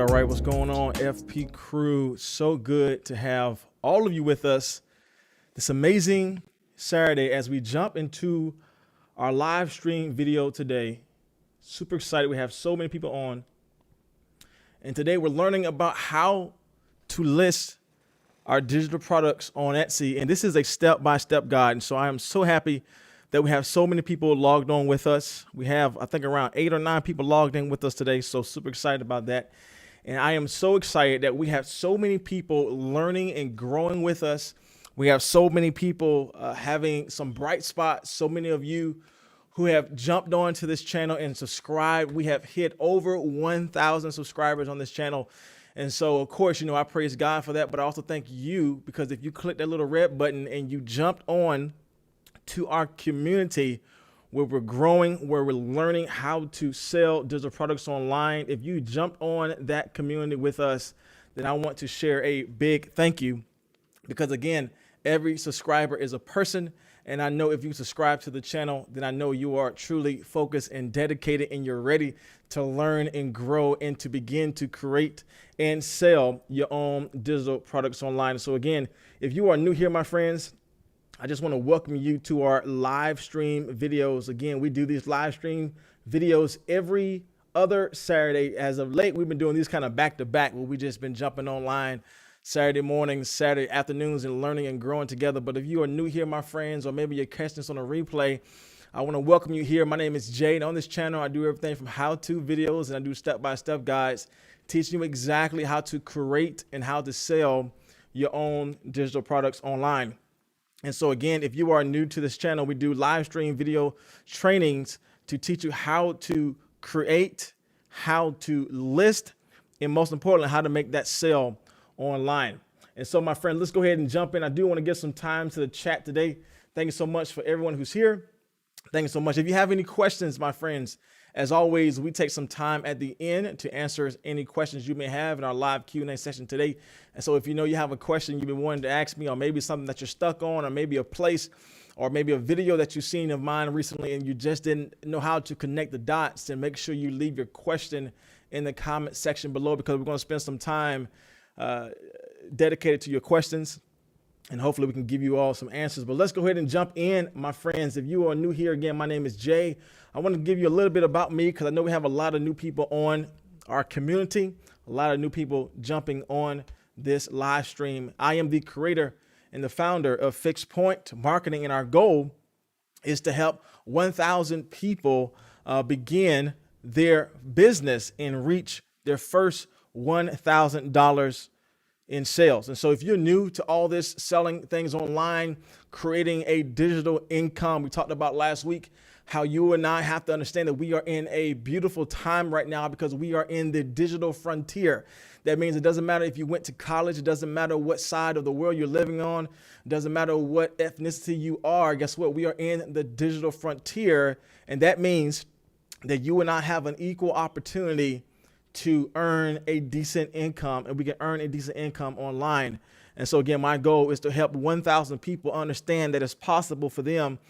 right. What's going on, FP crew? So good to have all of you with us this amazing Saturday as we jump into our live stream video today. Super excited. We have so many people on. And today we're learning about how to list our digital products on Etsy. And this is a step-by-step guide. And so I am so happy that we have so many people logged on with us. We have, I think, around 8 or 9 people logged in with us today. So super excited about that. And I am so excited that we have so many people learning and growing with us. We have so many people having some bright spots. So many of you who have jumped on to this channel and subscribed. We have hit over 1,000 subscribers on this channel. And so, of course, I praise God for that. But I also thank you, because if you click that little red button and you jumped on to our community where we're growing, where we're learning how to sell digital products online, if you jumped on that community with us, then I want to share a big thank you, because again, every subscriber is a person. And I know if you subscribe to the channel, then I know you are truly focused and dedicated, and you're ready to learn and grow and to begin to create and sell your own digital products online. So again, if you are new here, my friends, I just want to welcome you to our live stream videos. Again, we do these live stream videos every other Saturday. As of late, we've been doing these kind of back to back, where we just been jumping online Saturday mornings, Saturday afternoons, and learning and growing together. But if you are new here, my friends, or maybe you're catching this on a replay, I want to welcome you here. My name is Jay, and on this channel, I do everything from how-to videos, and I do step-by-step guides, teaching you exactly how to create and how to sell your own digital products online. And so again, if you are new to this channel, we do live stream video trainings to teach you how to create, how to list, and most importantly, how to make that sale online. And so, my friend, let's go ahead and jump in. I do want to give some time to the chat today. Thank you so much for everyone who's here. Thank you so much. If you have any questions, my friends, as always, we take some time at the end to answer any questions you may have in our live Q&A session today. And so if you have a question you've been wanting to ask me, or maybe something that you're stuck on, or maybe a place, or maybe a video that you've seen of mine recently and you just didn't know how to connect the dots, then make sure you leave your question in the comment section below, because we're going to spend some time dedicated to your questions, and hopefully we can give you all some answers. But let's go ahead and jump in, my friends. If you are new here, again, my name is Jay. I want to give you a little bit about me, because I know we have a lot of new people on our community, a lot of new people jumping on this live stream. I am the creator and the founder of Fixed Point Marketing, and our goal is to help 1,000 people begin their business and reach their first $1,000 in sales. And so if you're new to all this, selling things online, creating a digital income, we talked about last week how you and I have to understand that we are in a beautiful time right now, because we are in the digital frontier. That means it doesn't matter if you went to college, it doesn't matter what side of the world you're living on, it doesn't matter what ethnicity you are. Guess what? We are in the digital frontier, and that means that you and I have an equal opportunity to earn a decent income, and we can earn a decent income online. And so again, my goal is to help 1,000 people understand that it's possible for them.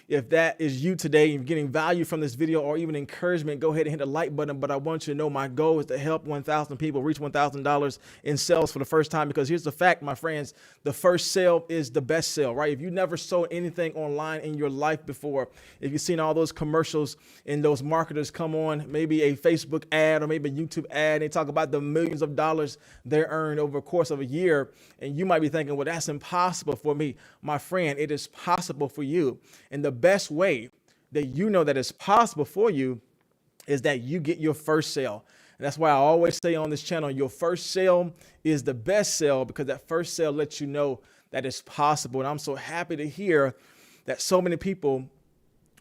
If that is you today, and you're getting value from this video or even encouragement, go ahead and hit the like button. But I want you to know my goal is to help 1,000 people reach $1,000 in sales for the first time, because here's the fact, my friends, the first sale is the best sale, right? If you never sold anything online in your life before, if you've seen all those commercials and those marketers come on, maybe a Facebook ad or maybe a YouTube ad, they talk about the millions of dollars they earned over the course of a year. And you might be thinking, well, that's impossible for me. My friend, it is possible for you. And the best way that you know that it's possible for you is that you get your first sale. And that's why I always say on this channel, your first sale is the best sale, because that first sale lets you know that it's possible. And I'm so happy to hear that so many people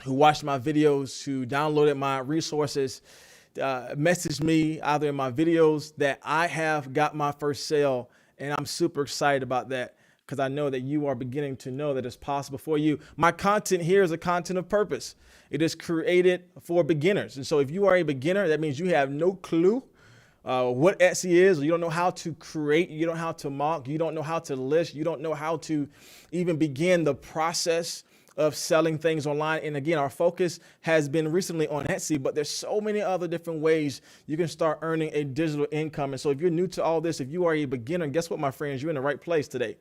who watched my videos, who downloaded my resources, messaged me either in my videos that I have got my first sale. And I'm super excited about that, because I know that you are beginning to know that it's possible for you. My content here is a content of purpose. It is created for beginners. And so if you are a beginner, that means you have no clue what Etsy is, or you don't know how to create, you don't know how to mark, you don't know how to list, you don't know how to even begin the process of selling things online. And again, our focus has been recently on Etsy, but there's so many other different ways you can start earning a digital income. And so if you're new to all this, if you are a beginner, guess what, my friends, you're in the right place today.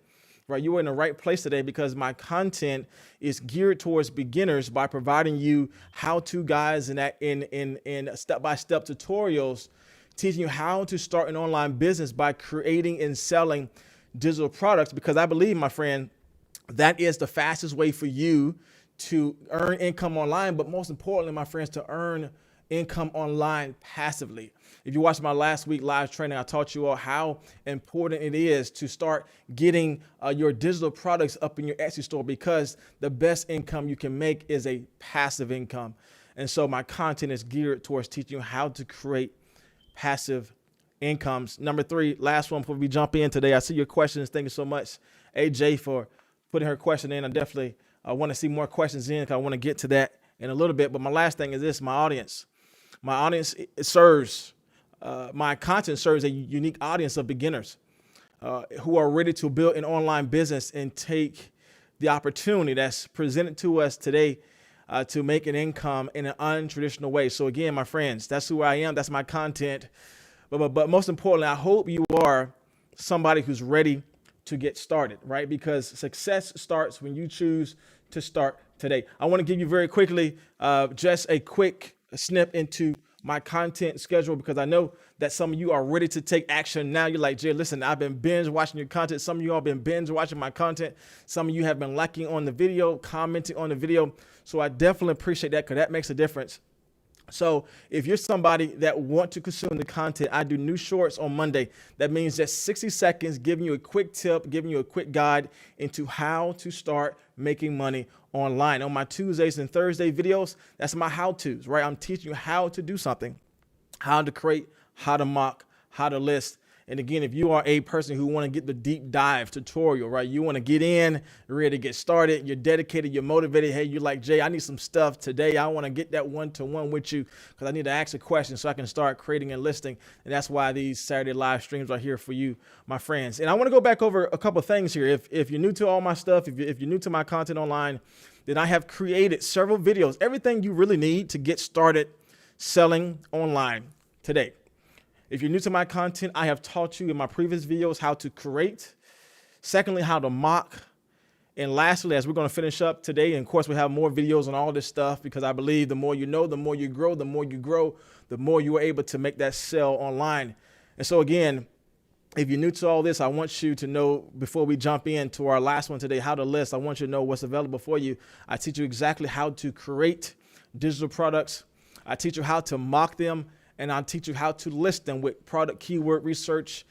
Right, you are in the right place today because my content is geared towards beginners by providing you how-to guides and in step-by-step tutorials, teaching you how to start an online business by creating and selling digital products. Because I believe, my friend, that is the fastest way for you to earn income online, but most importantly, my friends, to earn income online passively. If you watched my last week live training, I taught you all how important it is to start getting your digital products up in your Etsy store, because the best income you can make is a passive income. And so my content is geared towards teaching you how to create passive incomes. Number 3, last one before we jump in today. I see your questions. Thank you so much, AJ, for putting her question in. I definitely want to see more questions in, because I want to get to that in a little bit. But my last thing is this: my audience. My audience serves, my content serves a unique audience of beginners who are ready to build an online business and take the opportunity that's presented to us today to make an income in an untraditional way. So again, my friends, that's who I am. That's my content. But most importantly, I hope you are somebody who's ready to get started, right? Because success starts when you choose to start today. I want to give you very quickly just a quick snip into my content schedule, because I know that some of you are ready to take action now. You're like, Jay, listen, I've been binge watching your content. Some of you all been binge watching my content. Some of you have been liking on the video, commenting on the video. So I definitely appreciate that, because that makes a difference. So if you're somebody that want to consume the content, I do new shorts on Monday. That means just 60 seconds, giving you a quick tip, giving you a quick guide into how to start making money online. On my Tuesdays and Thursday videos, that's my how-tos, right? I'm teaching you how to do something, how to create, how to mock, how to list. And again, if you are a person who want to get the deep dive tutorial, right? You want to get in, you're ready to get started, you're dedicated, you're motivated. Hey, you're like, Jay, I need some stuff today. I want to get that one-to-one with you, because I need to ask a question so I can start creating and listing. And that's why these Saturday live streams are here for you, my friends. And I want to go back over a couple of things here. If you're new to all my stuff, if you're new to my content online, then I have created several videos, everything you really need to get started selling online today. If you're new to my content, I have taught you in my previous videos how to create, secondly, how to mock, and lastly, as we're going to finish up today, and of course we have more videos on all this stuff, because I believe the more you know, the more you grow, the more you grow, the more you are able to make that sell online. And so again, if you're new to all this, I want you to know, before we jump into our last one today, how to list, I want you to know what's available for you. I teach you exactly how to create digital products. I teach you how to mock them, and I'll teach you how to list them with product keyword research.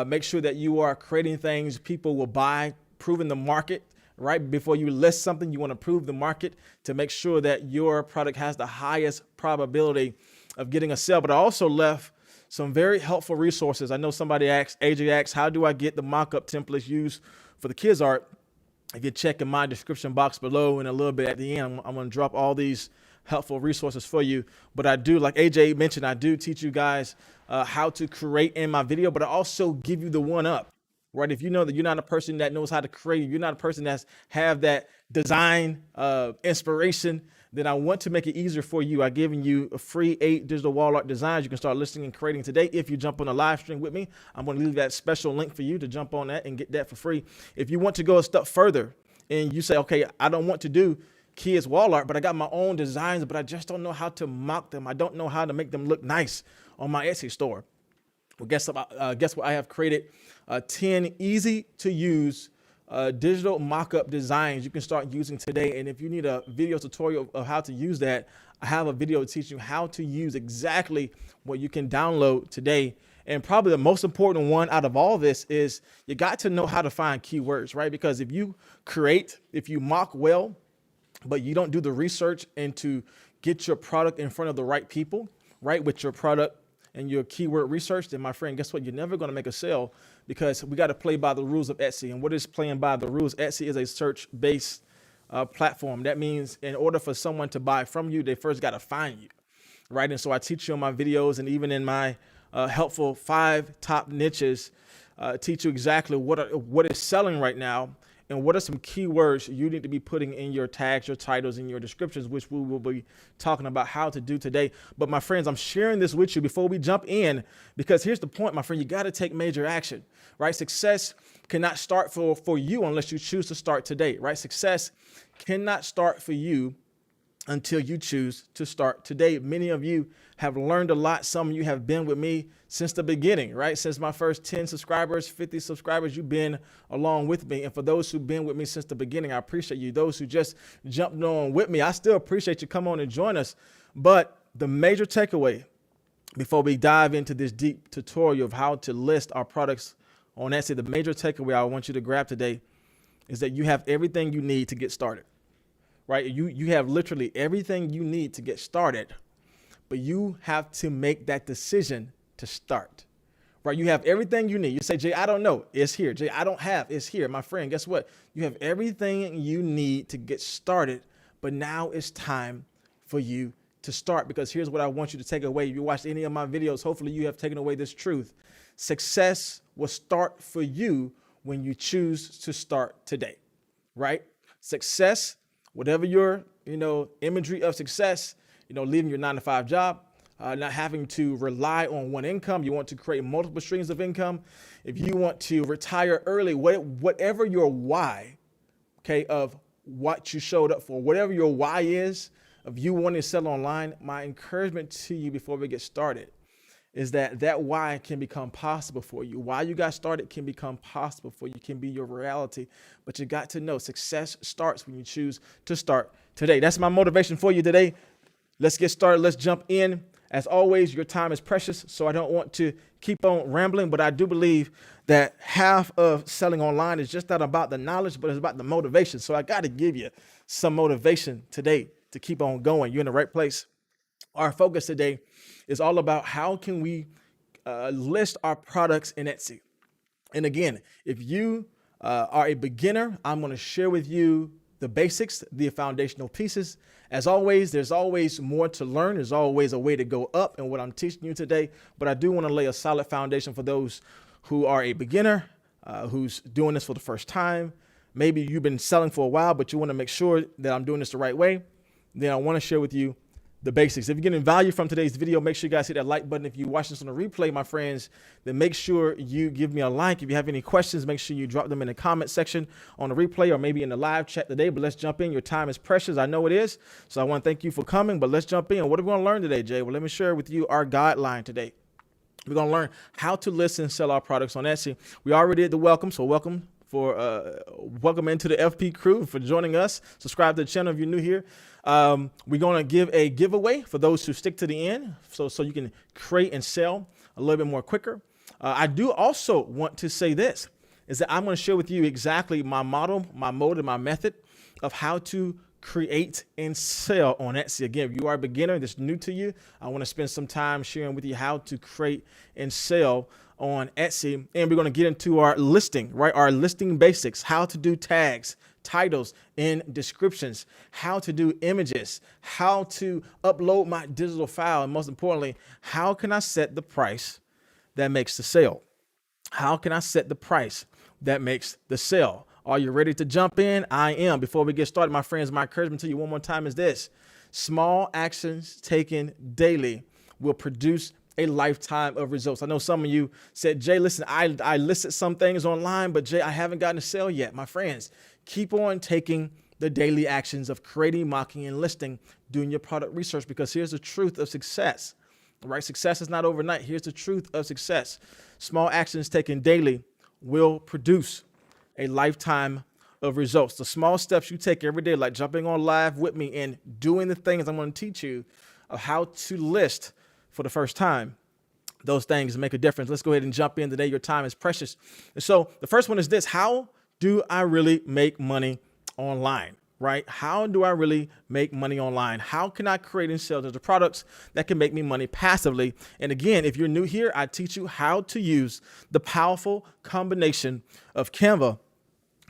Make sure that you are creating things people will buy, proving the market, right? Before you list something, you want to prove the market to make sure that your product has the highest probability of getting a sale. But I also left some very helpful resources. I know somebody asked, AJ asked, how do I get the mock-up templates used for the kids art? If you check in my description box below, and a little bit at the end, I'm going to drop all these helpful resources for you. But I do, like AJ mentioned, I do teach you guys how to create in my video, but I also give you the one up, right? If you know that you're not a person that knows how to create, you're not a person that's have that design inspiration, then I want to make it easier for you. I've given you a free 8 digital wall art designs you can start listing and creating today. If you jump on a live stream with me, I'm going to leave that special link for you to jump on that and get that for free. If you want to go a step further and you say, okay, I don't want to do kids wall art, but I got my own designs, but I just don't know how to mock them. I don't know how to make them look nice on my Etsy store. Well, guess what? I have created 10 easy to use digital mock-up designs you can start using today. And if you need a video tutorial of how to use that, I have a video teaching you how to use exactly what you can download today. And probably the most important one out of all this is you got to know how to find keywords, right? Because if you mock well, but you don't do the research and to get your product in front of the right people, right, with your product and your keyword research, then my friend, guess what? You're never going to make a sale, because we got to play by the rules of Etsy. And what is playing by the rules? Etsy is a search-based platform. That means in order for someone to buy from you, they first got to find you, right? And so I teach you in my videos, and even in my helpful 5 top niches, teach you exactly what is selling right now and what are some keywords you need to be putting in your tags, your titles, and your descriptions, which we will be talking about how to do today. But my friends, I'm sharing this with you before we jump in, because here's the point, my friend, you got to take major action, right? Success cannot start for you unless you choose to start today, right? Success cannot start for you until you choose to start today. Many of you have learned a lot. Some of you have been with me since the beginning, right? Since my first 10 subscribers, 50 subscribers, you've been along with me. And for those who've been with me since the beginning, I appreciate you. Those who just jumped on with me, I still appreciate you. Come on and join us. But the major takeaway before we dive into this deep tutorial of how to list our products on Etsy, the major takeaway I want you to grab today is that you have everything you need to get started. Right? You have literally everything you need to get started, but you have to make that decision to start, right? You have everything you need. You say, Jay, I don't know. It's here. Jay, I don't have. It's here. My friend, guess what? You have everything you need to get started, but now it's time for you to start, because here's what I want you to take away. If you watched any of my videos, hopefully you have taken away this truth. Success will start for you when you choose to start today, right? Success, whatever your, imagery of success, leaving your 9-to-5 job, not having to rely on one income. You want to create multiple streams of income. If you want to retire early, whatever your why, okay, of what you showed up for, whatever your why is of you wanting to sell online, my encouragement to you before we get started is that why can become possible for you. Why you got started can become possible for you, can be your reality. But you got to know success starts when you choose to start today. That's my motivation for you today. Let's get started. Let's jump in. As always, your time is precious, so I don't want to keep on rambling, but I do believe that half of selling online is just not about the knowledge, but it's about the motivation. So I got to give you some motivation today to keep on going. You're in the right place. Our focus today is all about how can we list our products in Etsy. And again, if you are a beginner, I'm going to share with you the basics, the foundational pieces. As always, there's always more to learn. There's always a way to go up in what I'm teaching you today. But I do want to lay a solid foundation for those who are a beginner, who's doing this for the first time. Maybe you've been selling for a while, but you want to make sure that I'm doing this the right way. Then I want to share with you the basics. If you're getting value from today's video, make sure you guys hit that like button. If you watch this on a replay, my friends, then make sure you give me a like. If you have any questions, make sure you drop them in the comment section on the replay or maybe in the live chat today. But let's jump in. Your time is precious. I know it is. So I want to thank you for coming, but let's jump in. What are we going to learn today, Jay? Well, let me share with you our guideline today. We're going to learn how to list and sell our products on Etsy. We already did the welcome. So welcome into the FP crew for joining us. Subscribe to the channel if you're new here. We're going to give a giveaway for those who stick to the end, so you can create and sell a little bit more quicker. I do also want to say this, is that I'm going to share with you exactly my model, my mode, and my method of how to create and sell on Etsy. Again, if you are a beginner, this is new to you, I want to spend some time sharing with you how to create and sell on Etsy. And we're going to get into our listing, right? Our listing basics, how to do tags, titles, and descriptions, how to do images, how to upload my digital file, and most importantly, how can I set the price that makes the sale? How can I set the price that makes the sale? Are you ready to jump in? I am. Before we get started, my friends, my encouragement to you one more time is this: small actions taken daily will produce a lifetime of results. I know some of you said, Jay, listen, I listed some things online, but Jay, I haven't gotten a sale yet. My friends, keep on taking the daily actions of creating, mocking, and listing, doing your product research, because here's the truth of success, right? Success is not overnight. Here's the truth of success. Small actions taken daily will produce a lifetime of results. The small steps you take every day, like jumping on live with me and doing the things I'm going to teach you of how to list for the first time, those things make a difference. Let's go ahead and jump in today. Your time is precious. And so the first one is this: how do I really make money online, right? How do I really make money online? How can I create and sell the products that can make me money passively? And again, if you're new here, I teach you how to use the powerful combination of Canva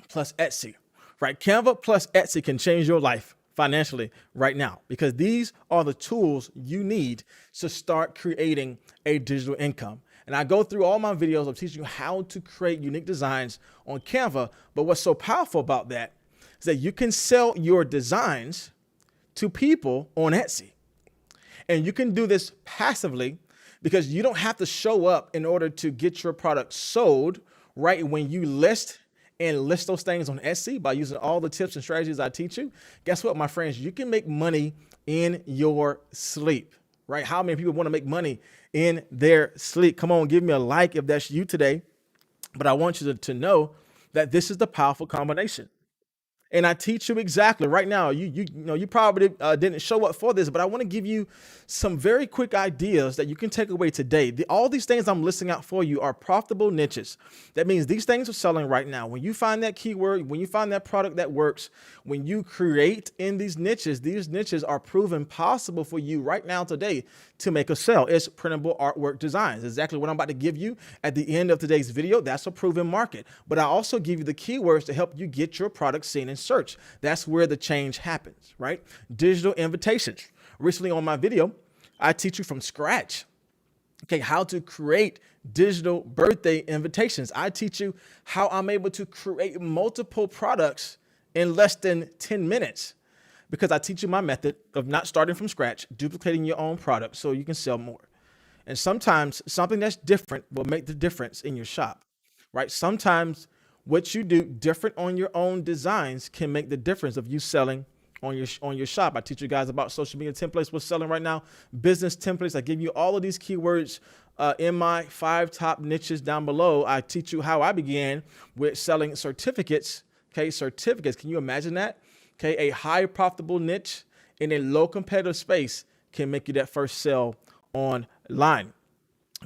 plus Etsy, right? Canva plus Etsy can change your life financially right now, because these are the tools you need to start creating a digital income. And I go through all my videos of teaching you how to create unique designs on Canva. But what's so powerful about that is that you can sell your designs to people on Etsy. And you can do this passively because you don't have to show up in order to get your product sold right when you list those things on Etsy by using all the tips and strategies I teach you. Guess what, my friends? You can make money in your sleep, right? How many people want to make money in their sleep? Come on, give me a like if that's you today. But I want you to know that this is the powerful combination. And I teach you exactly right now. You probably didn't show up for this, but I want to give you some very quick ideas that you can take away today. All these things I'm listing out for you are profitable niches. That means these things are selling right now. When you find that keyword, when you find that product that works, when you create in these niches are proven possible for you right now today to make a sale. It's printable artwork designs. Exactly what I'm about to give you at the end of today's video. That's a proven market. But I also give you the keywords to help you get your product seen in search. That's where the change happens, right? Digital invitations. Recently on my video, I teach you from scratch, okay, how to create digital birthday invitations. I teach you how I'm able to create multiple products in less than 10 minutes because I teach you my method of not starting from scratch, duplicating your own product so you can sell more. And sometimes something that's different will make the difference in your shop, right? Sometimes what you do different on your own designs can make the difference of you selling on your shop. I teach you guys about social media templates, what's selling right now, business templates. I give you all of these keywords in my 5 top niches down below. I teach you how I began with selling certificates. Okay, certificates. Can you imagine that? Okay, a high profitable niche in a low competitive space can make you that first sale online.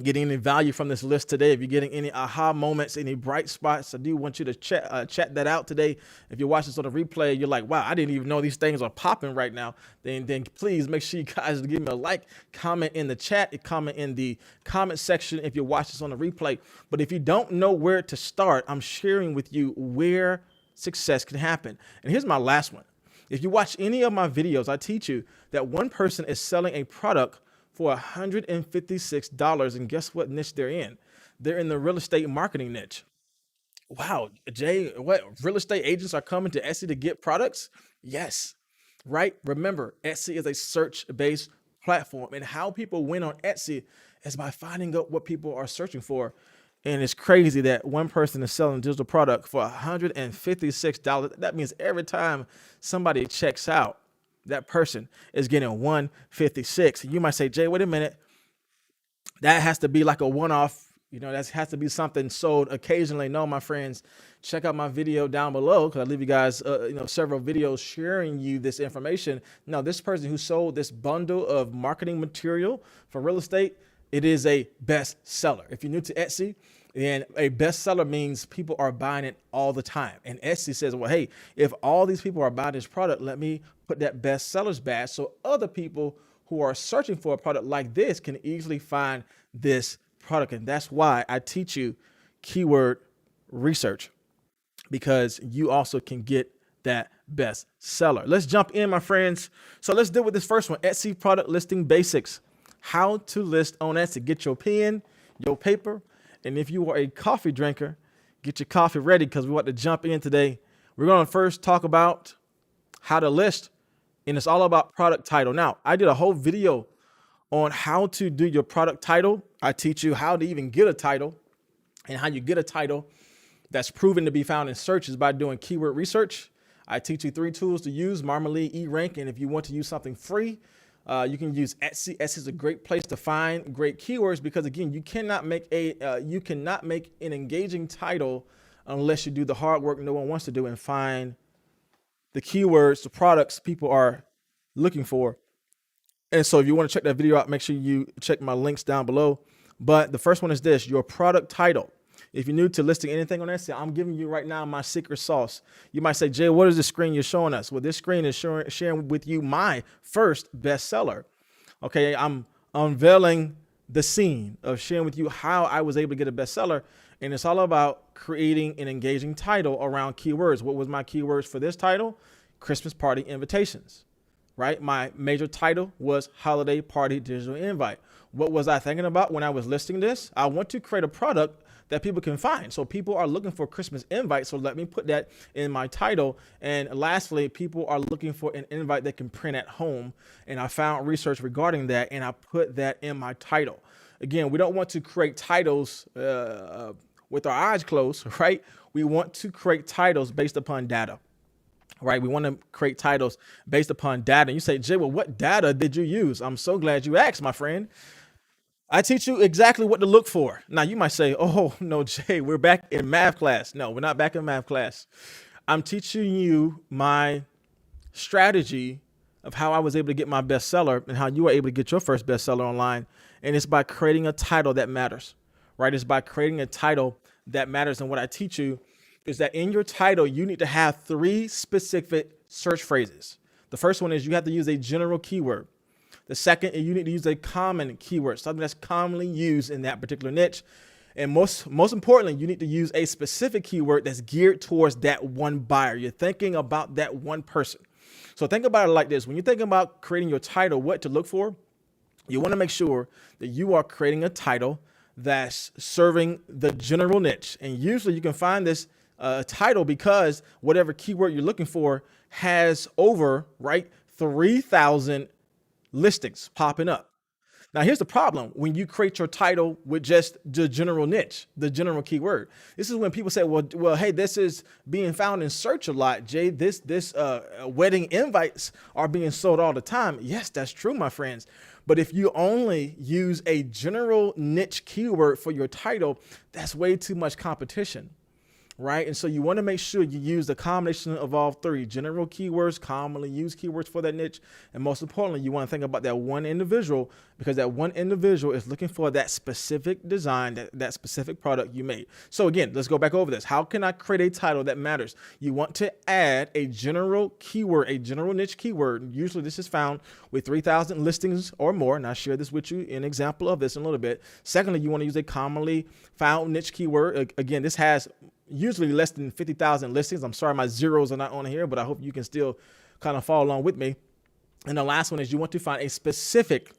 Getting any value from this list today, if you're getting any aha moments, any bright spots, I do want you to chat that out today. If you're watching this on a replay, you're like, wow, I didn't even know these things are popping right now. Then please make sure you guys give me a like, comment in the chat, comment in the comment section if you're watching this on the replay. But if you don't know where to start, I'm sharing with you where success can happen. And here's my last one. If you watch any of my videos, I teach you that one person is selling a product for $156. And guess what niche they're in? They're in the real estate marketing niche. Wow, Jay, what real estate agents are coming to Etsy to get products? Yes, right? Remember, Etsy is a search-based platform, and how people win on Etsy is by finding out what people are searching for. And it's crazy that one person is selling a digital product for $156. That means every time somebody checks out, that person is getting 156. You might say, Jay, wait a minute. That has to be like a one-off. That has to be something sold occasionally. No, my friends, check out my video down below because I leave you guys, several videos sharing you this information. Now, this person who sold this bundle of marketing material for real estate, it is a best seller. If you're new to Etsy, and a bestseller means people are buying it all the time. And Etsy says, well, hey, if all these people are buying this product, let me put that bestsellers badge so other people who are searching for a product like this can easily find this product. And that's why I teach you keyword research, because you also can get that bestseller. Let's jump in, my friends. So let's deal with this first one, Etsy product listing basics. How to list on Etsy. Get your pen, your paper. And if you are a coffee drinker, get your coffee ready because we want to jump in today. We're going to first talk about how to list, and it's all about product title. Now, I did a whole video on how to do your product title. I teach you how to even get a title and how you get a title that's proven to be found in searches by doing keyword research. I teach you 3 tools to use, Marmalade, eRank, and if you want to use something free, you can use Etsy. Etsy is a great place to find great keywords because, again, you cannot make an engaging title unless you do the hard work no one wants to do and find the keywords, the products people are looking for. And so if you want to check that video out, make sure you check my links down below. But the first one is this, your product title. If you're new to listing anything on Etsy, I'm giving you right now my secret sauce. You might say, Jay, what is the screen you're showing us? Well, this screen is sharing with you my first bestseller. Okay, I'm unveiling the scene of sharing with you how I was able to get a bestseller. And it's all about creating an engaging title around keywords. What was my keywords for this title? Christmas party invitations, right? My major title was holiday party digital invite. What was I thinking about when I was listing this? I want to create a product that people can find. So people are looking for Christmas invites. So let me put that in my title. And lastly, people are looking for an invite they can print at home. And I found research regarding that, and I put that in my title. Again, we don't want to create titles with our eyes closed, right? We want to create titles based upon data. Right, we want to create titles based upon data. And you say, Jay, well, what data did you use? I'm so glad you asked, my friend. I teach you exactly what to look for. Now, you might say, oh, no, Jay, we're back in math class. No, we're not back in math class. I'm teaching you my strategy of how I was able to get my bestseller and how you were able to get your first bestseller online. And it's by creating a title that matters, right? It's by creating a title that matters. And what I teach you is that in your title, you need to have 3 specific search phrases. The first one is you have to use a general keyword. The second, you need to use a common keyword, something that's commonly used in that particular niche. And most importantly, you need to use a specific keyword that's geared towards that one buyer. You're thinking about that one person. So think about it like this. When you're thinking about creating your title, what to look for, you want to make sure that you are creating a title that's serving the general niche. And usually you can find this title because whatever keyword you're looking for has over, right, 3,000 listings popping up. Now, here's the problem. When you create your title with just the general niche, the general keyword, this is when people say, well, hey, this is being found in search a lot, Jay. This wedding invites are being sold all the time. Yes, that's true, my friends. But if you only use a general niche keyword for your title, that's way too much competition. Right. And so you want to make sure you use the combination of all 3 general keywords, commonly used keywords for that niche. And most importantly, you want to think about that one individual, because that one individual is looking for that specific design, that specific product you made. So again, let's go back over this. How can I create a title that matters? You want to add a general keyword, a general niche keyword. Usually this is found with 3,000 listings or more. And I'll share this with you, an example of this in a little bit. Secondly, you want to use a commonly found niche keyword. Again, this has usually less than 50,000 listings. I'm sorry, my zeros are not on here, but I hope you can still kind of follow along with me. And the last one is you want to find a specific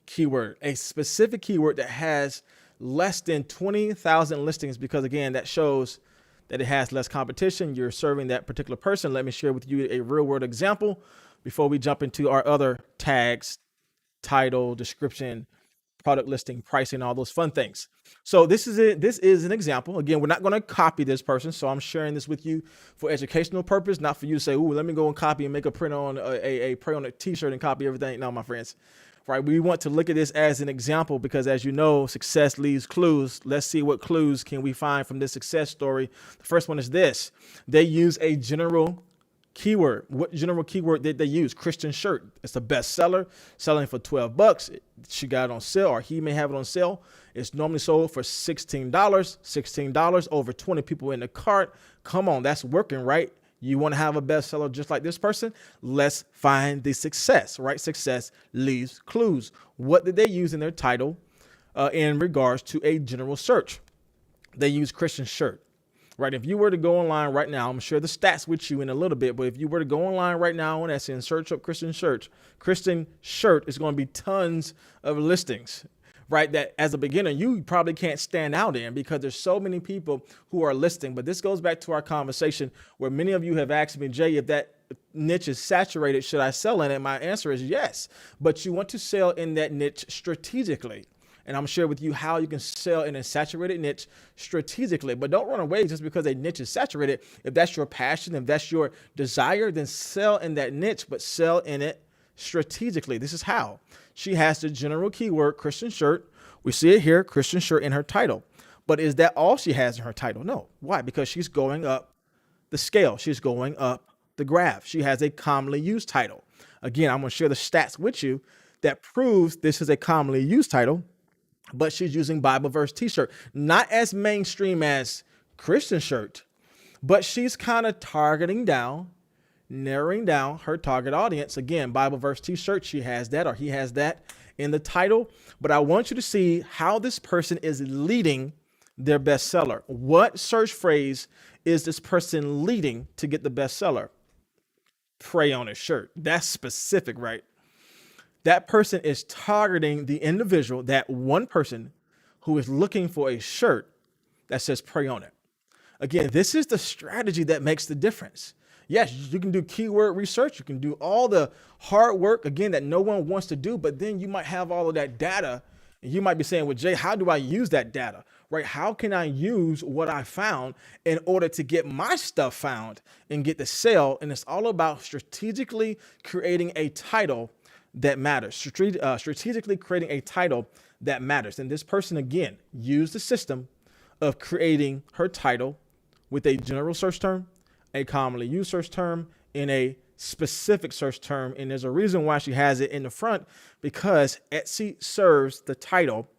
keyword that has less than 20,000 listings, because again, that shows that it has less competition. You're serving that particular person. Let me share with you a real world example before we jump into our other tags, title, description, product listing, pricing, all those fun things. So this is it. This is an example. Again, we're not going to copy this person. So I'm sharing this with you for educational purpose, not for you to say, ooh, let me go and copy and make a print on a print on a t-shirt and copy everything. No, my friends. Right. We want to look at this as an example because, as you know, success leaves clues. Let's see what clues can we find from this success story. The first one is this. They use a general keyword. What general keyword did they use? Christian shirt. It's a bestseller, selling for $12. She got it on sale, or he may have it on sale. It's normally sold for $16. $16, over 20 people in the cart. Come on, that's working, right? You want to have a bestseller just like this person? Let's find the success, right? Success leaves clues. What did they use in their title in regards to a general search? They use Christian shirt. Right. If you were to go online right now, I'm sure the stats with you in a little bit, but if you were to go online right now on Etsy and search up Christian shirt is going to be tons of listings, right? That as a beginner, you probably can't stand out in because there's so many people who are listing. But this goes back to our conversation where many of you have asked me, Jay, if that niche is saturated, should I sell in it? My answer is yes, but you want to sell in that niche strategically. And I'm sharing with you how you can sell in a saturated niche strategically. But don't run away just because a niche is saturated. If that's your passion, if that's your desire, then sell in that niche, but sell in it strategically. This is how. She has the general keyword Christian shirt. We see it here, Christian shirt, in her title. But is that all she has in her title? No. Why? Because she's going up the scale. She's going up the graph. She has a commonly used title. Again, I'm going to share the stats with you that proves this is a commonly used title. But she's using Bible verse t-shirt, not as mainstream as Christian shirt, but she's kind of narrowing down her target audience. Again, Bible verse t-shirt, she has that, or he has that in the title. But I want you to see how this person is leading their bestseller. What search phrase is this person leading to get the bestseller? Pray on his shirt. That's specific, right? That person is targeting the individual, that one person who is looking for a shirt that says pray on it. Again, this is the strategy that makes the difference. Yes, you can do keyword research. You can do all the hard work, again, that no one wants to do, but then you might have all of that data. And you might be saying, well, Jay, how do I use that data, right? How can I use what I found in order to get my stuff found and get the sale? And it's all about strategically creating a title that matters, strategically creating a title that matters. And this person, again, used the system of creating her title with a general search term, a commonly used search term, and a specific search term. And there's a reason why she has it in the front, because Etsy serves the title.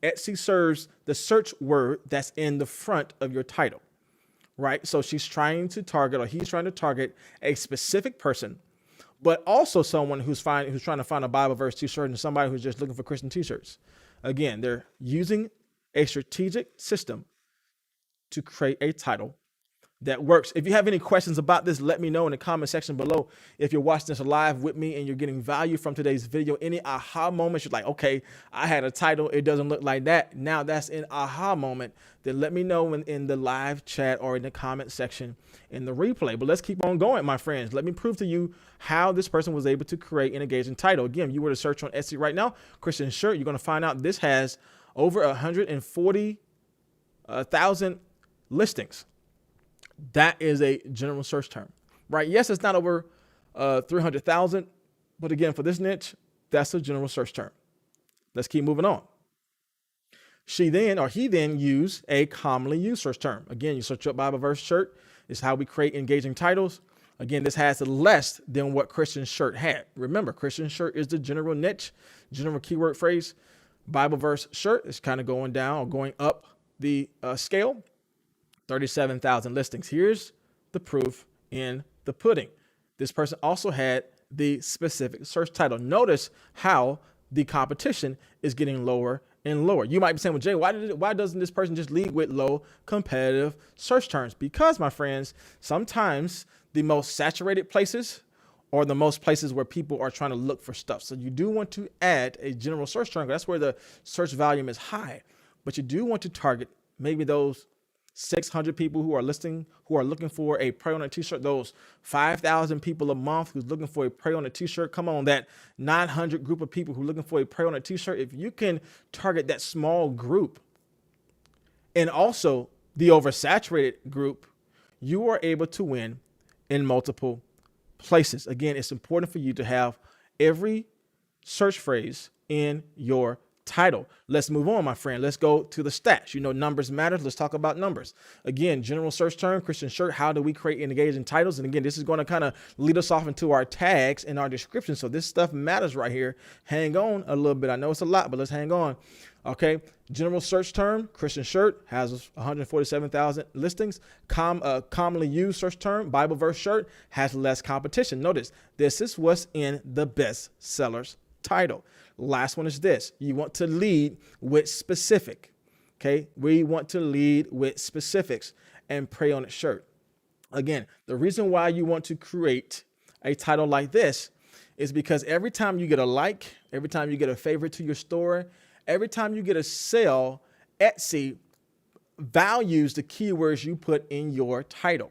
Etsy serves the search word that's in the front of your title, right? So she's trying to target, or he's trying to target, a specific person, but also someone who's trying to find a Bible verse t-shirt, and somebody who's just looking for Christian t-shirts. Again, they're using a strategic system to create a title that works. If you have any questions about this, let me know in the comment section below. If you're watching this live with me and you're getting value from today's video, any aha moments, you're like, okay, I had a title, it doesn't look like that. Now that's an aha moment. Then let me know in the live chat or in the comment section in the replay. But let's keep on going, my friends. Let me prove to you how this person was able to create an engaging title. Again, you were to search on Etsy right now, Christian shirt, you're going to find out this has over 140,000 listings. That is a general search term, right? Yes, it's not over 300,000, but again, for this niche, that's a general search term. Let's keep moving on. He then used a commonly used search term. Again, you search up Bible verse shirt. This is how we create engaging titles. Again, this has less than what Christian shirt had. Remember, Christian shirt is the general niche, general keyword phrase. Bible verse shirt is kind of going down or going up the scale. 37,000 listings. Here's the proof in the pudding. This person also had the specific search title. Notice how the competition is getting lower and lower. You might be saying, well, Jay, why doesn't this person just lead with low competitive search terms? Because, my friends, sometimes the most saturated places or the most places where people are trying to look for stuff. So you do want to add a general search term. That's where the search volume is high, but you do want to target maybe those 600 people who are looking for a pray on a t-shirt, those 5,000 people a month who's looking for a pray on a t-shirt. Come on, that 900 group of people who are looking for a pray on a t-shirt. If you can target that small group and also the oversaturated group, you are able to win in multiple places. Again, it's important for you to have every search phrase in your title. Let's move on, my friend. Let's go to the stats. You know, numbers matter. Let's talk about numbers. Again, general search term, Christian shirt. How do we create engaging titles? And again, this is going to kind of lead us off into our tags and our description. So this stuff matters right here. Hang on a little bit. I know it's a lot, but let's hang on. Okay. General search term, Christian shirt, has 147,000 listings. Commonly used search term, Bible verse shirt, has less competition. Notice this is what's in the best sellers title. Last one is this. You want to lead with specific. Okay. We want to lead with specifics and pray on a shirt. Again, the reason why you want to create a title like this is because every time you get a like, every time you get a favorite to your store, every time you get a sale, Etsy values the keywords you put in your title.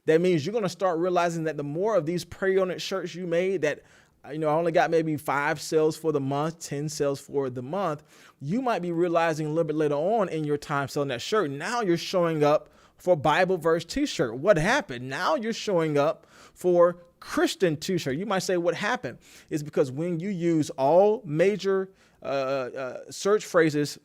That means you're going to start realizing that the more of these pray on it shirts you made that, I only got maybe 5 sales for the month, 10 sales for the month, you might be realizing a little bit later on in your time selling that shirt. Now you're showing up for Bible verse t-shirt. What happened? Now you're showing up for Christian t-shirt. You might say what happened is because when you use all major search phrases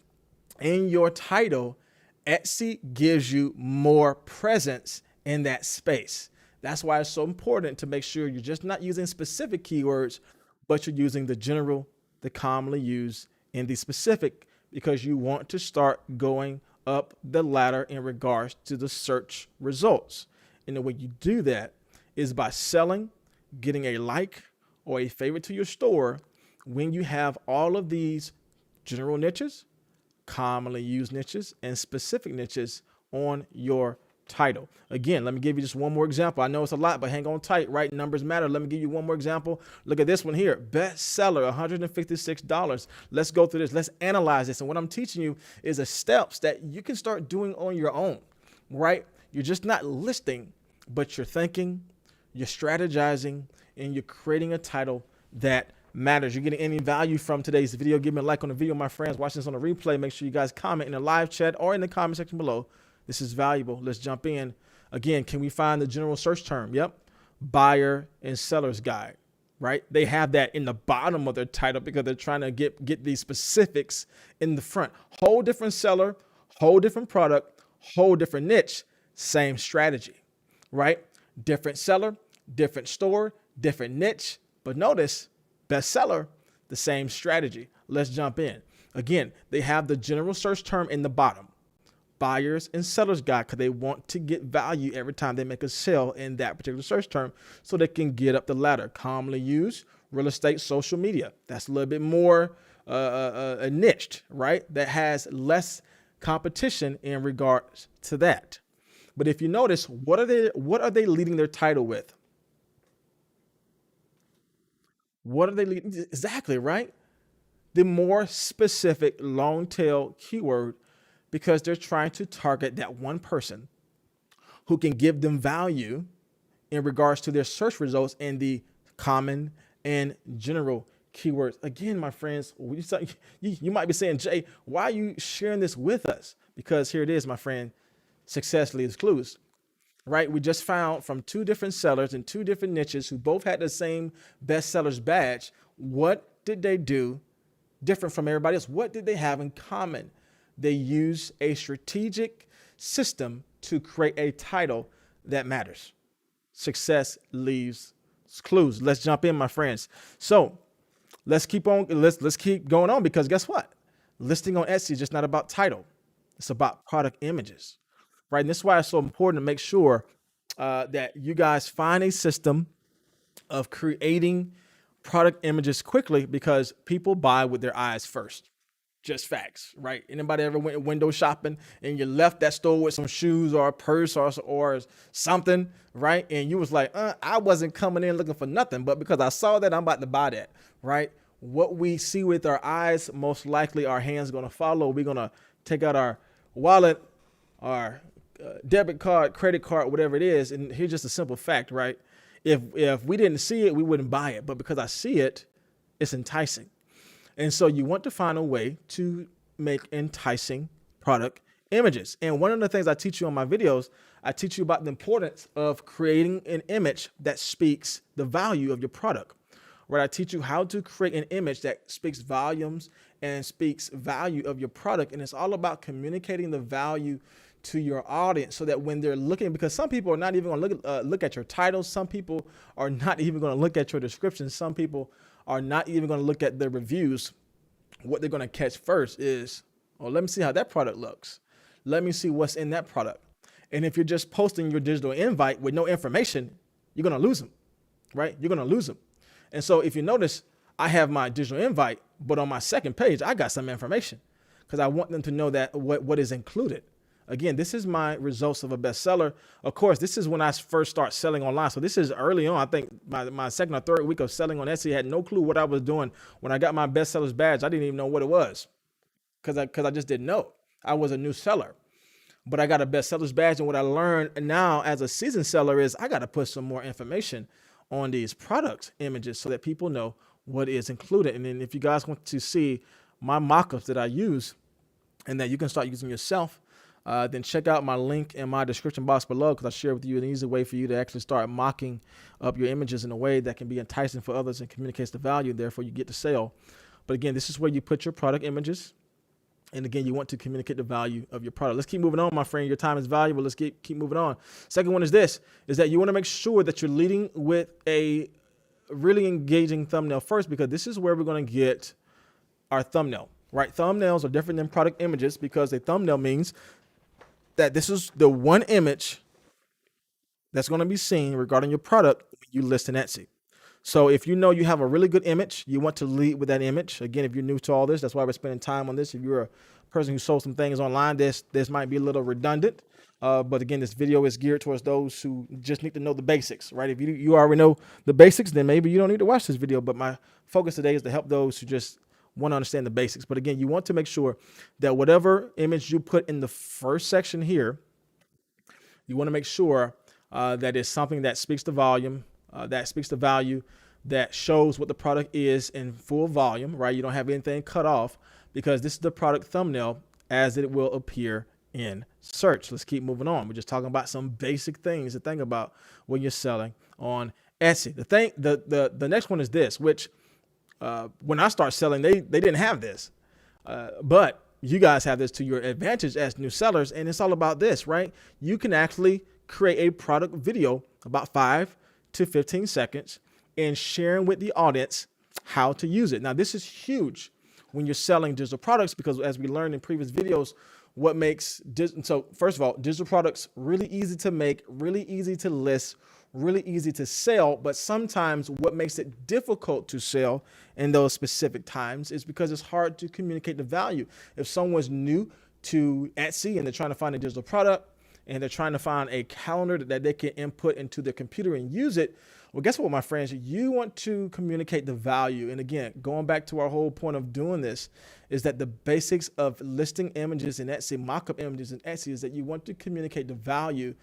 in your title, Etsy gives you more presence in that space. That's why it's so important to make sure you're just not using specific keywords, but you're using the general, the commonly used, and the specific, because you want to start going up the ladder in regards to the search results. And the way you do that is by selling, getting a like or a favorite to your store when you have all of these general niches, commonly used niches, and specific niches on your title. Again, let me give you just one more example. I know it's a lot, but hang on tight, right? Numbers matter. Let me give you one more example. Look at this one here. Bestseller, $156. Let's go through this. Let's analyze this. And what I'm teaching you is the steps that you can start doing on your own, right? You're just not listing, but you're thinking, you're strategizing, and you're creating a title that matters. You're getting any value from today's video, give me a like on the video, my friends. Watching this on the replay, make sure you guys comment in the live chat or in the comment section below. This is valuable. Let's jump in. Again, can we find the general search term? Yep. Buyer and seller's guide, right? They have that in the bottom of their title because they're trying to get these specifics in the front. Whole different seller, whole different product, whole different niche, same strategy, right? Different seller, different store, different niche. But notice, bestseller, the same strategy. Let's jump in. Again, they have the general search term in the bottom, buyers and sellers guide, because they want to get value every time they make a sale in that particular search term so they can get up the ladder. Commonly used, real estate, social media. That's a little bit more niched, right? That has less competition in regards to that. But if you notice, what are they leading their title with? What are they leading? Exactly, right? The more specific long tail keyword, because they're trying to target that one person who can give them value in regards to their search results in the common and general keywords. Again, my friends, you might be saying, Jay, why are you sharing this with us? Because here it is, my friend, success leaves clues. Right? We just found from two different sellers in two different niches who both had the same bestsellers badge. What did they do different from everybody else? What did they have in common? They use a strategic system to create a title that matters. Success leaves clues. Let's jump in, my friends. So let's keep on. Let's keep going on, because guess what? Listing on Etsy is just not about title. It's about product images. Right. And this is why it's so important to make sure that you guys find a system of creating product images quickly, because people buy with their eyes first. Just facts, right? Anybody ever went window shopping and you left that store with some shoes or a purse or something, right? And you was like, I wasn't coming in looking for nothing, but because I saw that, I'm about to buy that, right? What we see with our eyes, most likely our hands going to follow. We're going to take out our wallet, our debit card, credit card, whatever it is. And here's just a simple fact, right? If we didn't see it, we wouldn't buy it. But because I see it, it's enticing. And so you want to find a way to make enticing product images. And one of the things I teach you on my videos, I teach you about the importance of creating an image that speaks the value of your product. Right? I teach you how to create an image that speaks volumes and speaks value of your product. And it's all about communicating the value to your audience so that when they're looking, because some people are not even going to look at your titles. Some people are not even going to look at your description. Some people are not even going to look at the reviews. What they're going to catch first is, oh, let me see how that product looks. Let me see what's in that product. And if you're just posting your digital invite with no information, you're going to lose them, right? You're going to lose them. And so if you notice, I have my digital invite, but on my second page, I got some information because I want them to know that what is included. Again, this is my results of a bestseller. Of course, this is when I first start selling online. So this is early on. I think my second or third week of selling on Etsy, I had no clue what I was doing. When I got my bestsellers badge, I didn't even know what it was because I just didn't know. I was a new seller, but I got a bestsellers badge. And what I learned now as a seasoned seller is I got to put some more information on these product images so that people know what is included. And then if you guys want to see my mock-ups that I use and that you can start using yourself, then check out my link in my description box below, because I share with you an easy way for you to actually start mocking up your images in a way that can be enticing for others and communicates the value. Therefore, you get to sell. But again, this is where you put your product images. And again, you want to communicate the value of your product. Let's keep moving on, my friend. Your time is valuable. Let's keep moving on. Second one is that you want to make sure that you're leading with a really engaging thumbnail first, because this is where we're going to get our thumbnail, right? Thumbnails are different than product images because a thumbnail means that this is the one image that's going to be seen regarding your product when you list in Etsy. So if you know you have a really good image, you want to lead with that image. Again, if you're new to all this, that's why we're spending time on this. If you're a person who sold some things online, this might be a little redundant, But again, this video is geared towards those who just need to know the basics, right? If you already know the basics, then maybe you don't need to watch this video. But my focus today is to help those who just want to understand the basics. But again, you want to make sure that whatever image you put in the first section here, you want to make sure that it's something that speaks to volume, that speaks to value, that shows what the product is in full volume, right? You don't have anything cut off, because this is the product thumbnail as it will appear in search. Let's keep moving on. We're just talking about some basic things to think about when you're selling on Etsy. The next one is this, which when I start selling, they didn't have this, but you guys have this to your advantage as new sellers. And it's all about this, right? You can actually create a product video about 5 to 15 seconds and sharing with the audience how to use it. Now, this is huge when you're selling digital products, because as we learned in previous videos, what makes, so first of all, digital products really easy to make, really easy to list, really easy to sell. But sometimes what makes it difficult to sell in those specific times is because it's hard to communicate the value. If someone's new to Etsy and they're trying to find a digital product and they're trying to find a calendar that they can input into their computer and use it, well, guess what, my friends? You want to communicate the value. And again, going back to our whole point of doing this is that the basics of listing images in Etsy, mock-up images in Etsy, is that you want to communicate the value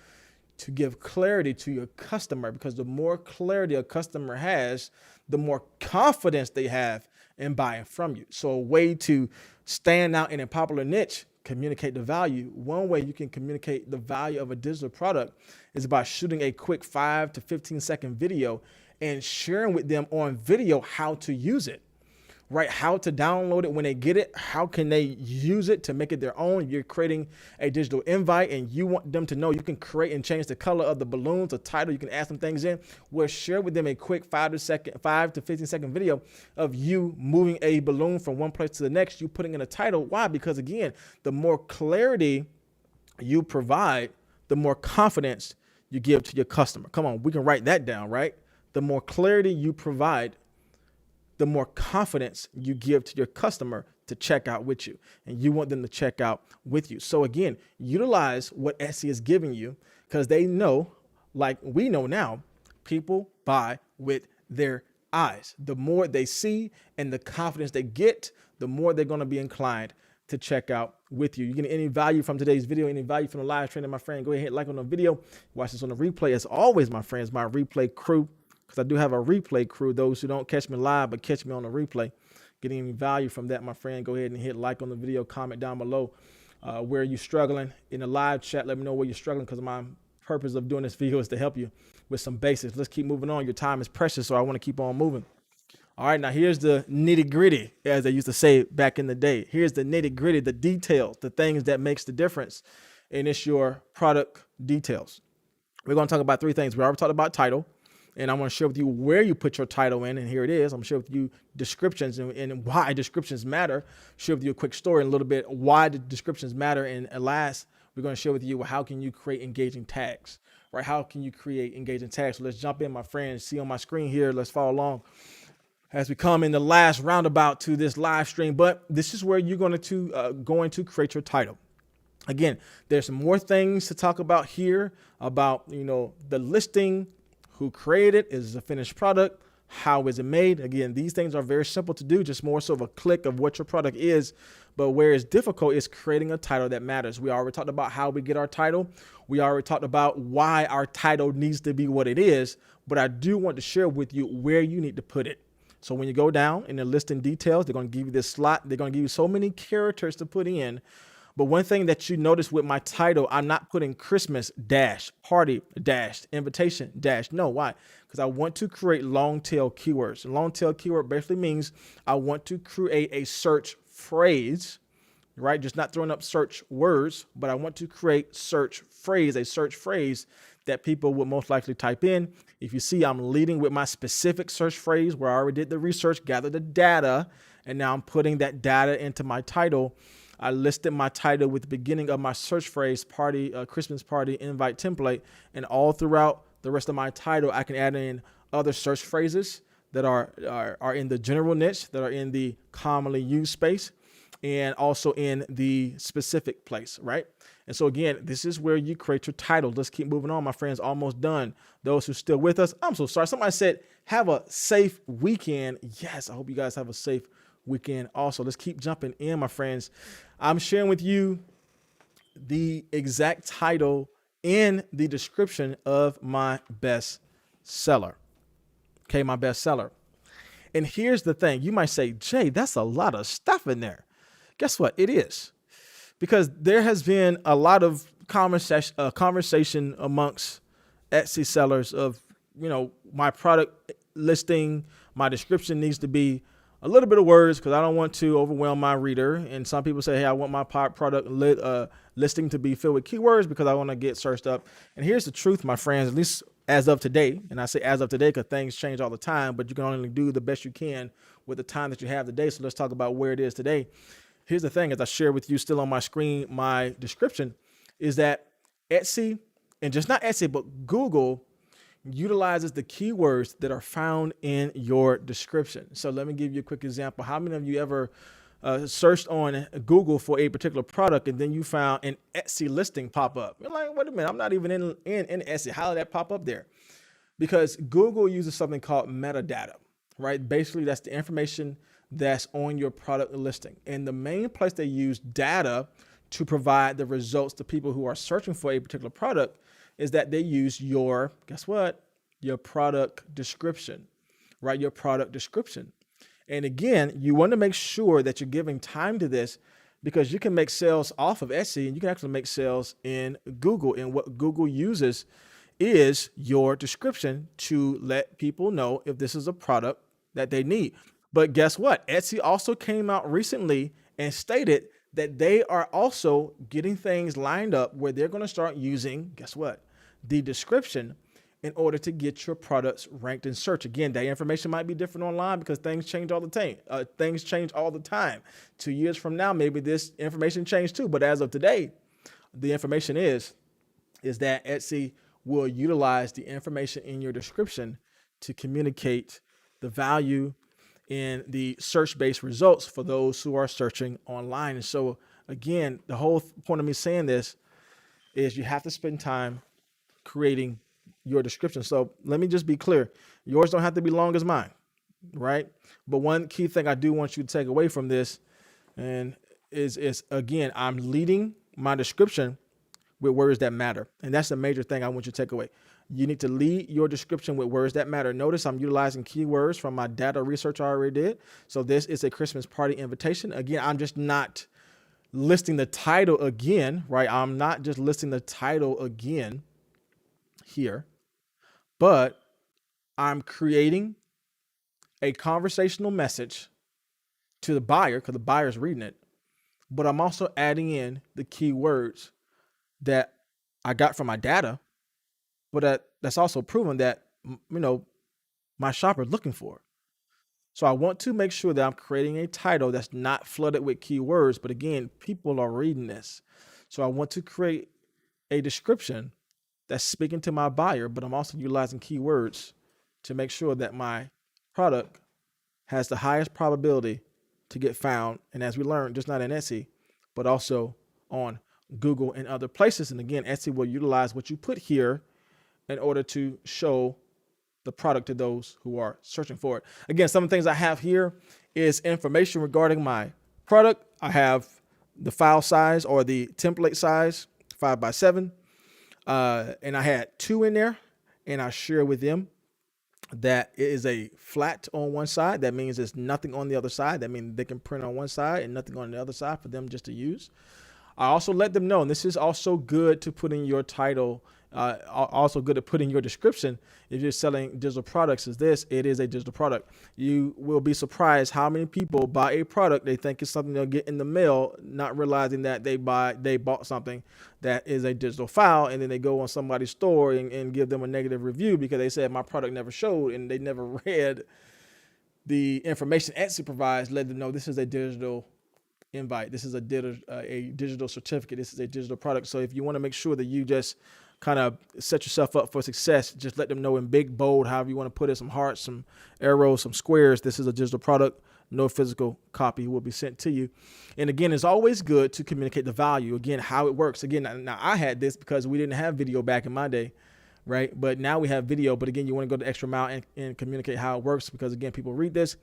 to give clarity to your customer, because the more clarity a customer has, the more confidence they have in buying from you. So a way to stand out in a popular niche, communicate the value. One way you can communicate the value of a digital product is by shooting a quick 5 to 15 second video and sharing with them on video how to use it, right? How to download it when they get it. How can they use it to make it their own? You're creating a digital invite and you want them to know you can create and change the color of the balloons, the title, you can add some things in. We'll share with them a quick 5 to 15 second video of you moving a balloon from one place to the next, you putting in a title. Why? Because again, the more clarity you provide, the more confidence you give to your customer. Come on, we can write that down, right? The more clarity you provide, the more confidence you give to your customer to check out with you, and you want them to check out with you. So again, utilize what Etsy is giving you, because they know, like we know now, people buy with their eyes. The more they see and the confidence they get, the more they're going to be inclined to check out with you. You get any value from today's video, any value from the live stream, my friend, go ahead and hit like on the video. Watch this on the replay. As always, my friends, my replay crew, because I do have a replay crew, those who don't catch me live but catch me on the replay. Getting any value from that, my friend, go ahead and hit like on the video, comment down below where you're struggling. In the live chat, let me know where you're struggling, because my purpose of doing this video is to help you with some basics. Let's keep moving on. Your time is precious, so I want to keep on moving. All right, now here's the nitty gritty, as they used to say back in the day. Here's the nitty gritty, the details, the things that makes the difference, and it's your product details. We're going to talk about 3 things. We already talked about title, and I'm going to share with you where you put your title in, and here it is. I'm going to share with you descriptions and why descriptions matter. Share with you a quick story and a little bit why the descriptions matter, and last, we're going to share with you how can you create engaging tags, right? How can you create engaging tags? So let's jump in, my friends. See on my screen here. Let's follow along as we come in the last roundabout to this live stream. But this is where you're going to create your title. Again, there's some more things to talk about here about, the listing, who created it, is a finished product, how is it made? Again, these things are very simple to do, just more so of a click of what your product is. But where it's difficult is creating a title that matters. We already talked about how we get our title. We already talked about why our title needs to be what it is. But I do want to share with you where you need to put it. So when you go down in the listing details, they're going to give you this slot. They're going to give you so many characters to put in. But one thing that you notice with my title, I'm not putting Christmas dash, party dash, invitation dash. No, why? Because I want to create long tail keywords. And long tail keyword basically means I want to create a search phrase, right? Just not throwing up search words, but I want to create search phrase, a search phrase that people would most likely type in. If you see, I'm leading with my specific search phrase where I already did the research, gathered the data, and now I'm putting that data into my title. I listed my title with the beginning of my search phrase, party, Christmas party, invite template, and all throughout the rest of my title, I can add in other search phrases that are in the general niche, that are in the commonly used space. and also in the specific place, right? And so again, this is where you create your title. Let's keep moving on, my friends. Almost done. Those who are still with us, I'm so sorry. Somebody said, have a safe weekend. Yes, I hope you guys have a safe weekend also. Let's keep jumping in, my friends. I'm sharing with you the exact title in the description of my best seller. Okay, my best seller. And here's the thing. You might say, Jay, that's a lot of stuff in there. Guess what? It is. Because there has been a lot of conversation amongst Etsy sellers of, my product listing, my description needs to be a little bit of words because I don't want to overwhelm my reader. And some people say, hey, I want my product listing to be filled with keywords because I want to get searched up. And here's the truth, my friends, at least as of today. And I say as of today because things change all the time, but you can only do the best you can with the time that you have today. So let's talk about where it is today. Here's the thing, as I share with you still on my screen, my description is that Etsy, and just not Etsy, but Google utilizes the keywords that are found in your description. So let me give you a quick example. How many of you ever searched on Google for a particular product and then you found an Etsy listing pop up? You're like, wait a minute, I'm not even in Etsy. How did that pop up there? Because Google uses something called metadata, right? Basically, that's the information that's on your product listing. And the main place they use data to provide the results to people who are searching for a particular product is that they use your, guess what? Your product description, right? Your product description. And again, you want to make sure that you're giving time to this because you can make sales off of Etsy and you can actually make sales in Google. And what Google uses is your description to let people know if this is a product that they need. But guess what? Etsy also came out recently and stated that they are also getting things lined up where they're going to start using, guess what? The description in order to get your products ranked in search. Again, that information might be different online because things change all the time. 2 years from now, maybe this information changed too. But as of today, the information is that Etsy will utilize the information in your description to communicate the value in the search-based results for those who are searching online. And so again, the whole point of me saying this is you have to spend time creating your description. So let me just be clear. Yours don't have to be long as mine, right? But one key thing I do want you to take away from this and is again, I'm leading my description with words that matter. And that's the major thing I want you to take away. You need to lead your description with words that matter. Notice I'm utilizing keywords from my data research I already did. So this is a Christmas party invitation. Again, I'm just not listing the title again, right? I'm not just listing the title again here, but I'm creating a conversational message to the buyer because the buyer's reading it. But I'm also adding in the keywords that I got from my data, but that's also proven that, my shopper is looking for. So I want to make sure that I'm creating a title that's not flooded with keywords. But again, people are reading this. So I want to create a description that's speaking to my buyer, but I'm also utilizing keywords to make sure that my product has the highest probability to get found. And as we learned, just not in Etsy, but also on Google and other places. And again, Etsy will utilize what you put here in order to show the product to those who are searching for it. Again, some of the things I have here is information regarding my product. I have the file size or the template size, 5x7. And I had 2 in there and I share with them that it is a flat on one side. That means there's nothing on the other side. That means they can print on one side and nothing on the other side for them just to use. I also let them know, and this is also good to put in your title, also good to put in your description. If you're selling digital products, it is a digital product. You will be surprised how many people buy a product. They think it's something they'll get in the mail, not realizing that they bought something that is a digital file. And then they go on somebody's store and give them a negative review because they said my product never showed and they never read the information Etsy provides, let them know this is a digital invite. This is a digital certificate. This is a digital product. So if you want to make sure that you just kind of set yourself up for success, just let them know in big, bold, however you want to put it, some hearts, some arrows, some squares. This is a digital product. no physical copy will be sent to you. And again, it's always good to communicate the value. Again, how it works. Again, now I had this because we didn't have video back in my day, right? But now we have video. But again, you want to go the extra mile and communicate how it works, because again, people read this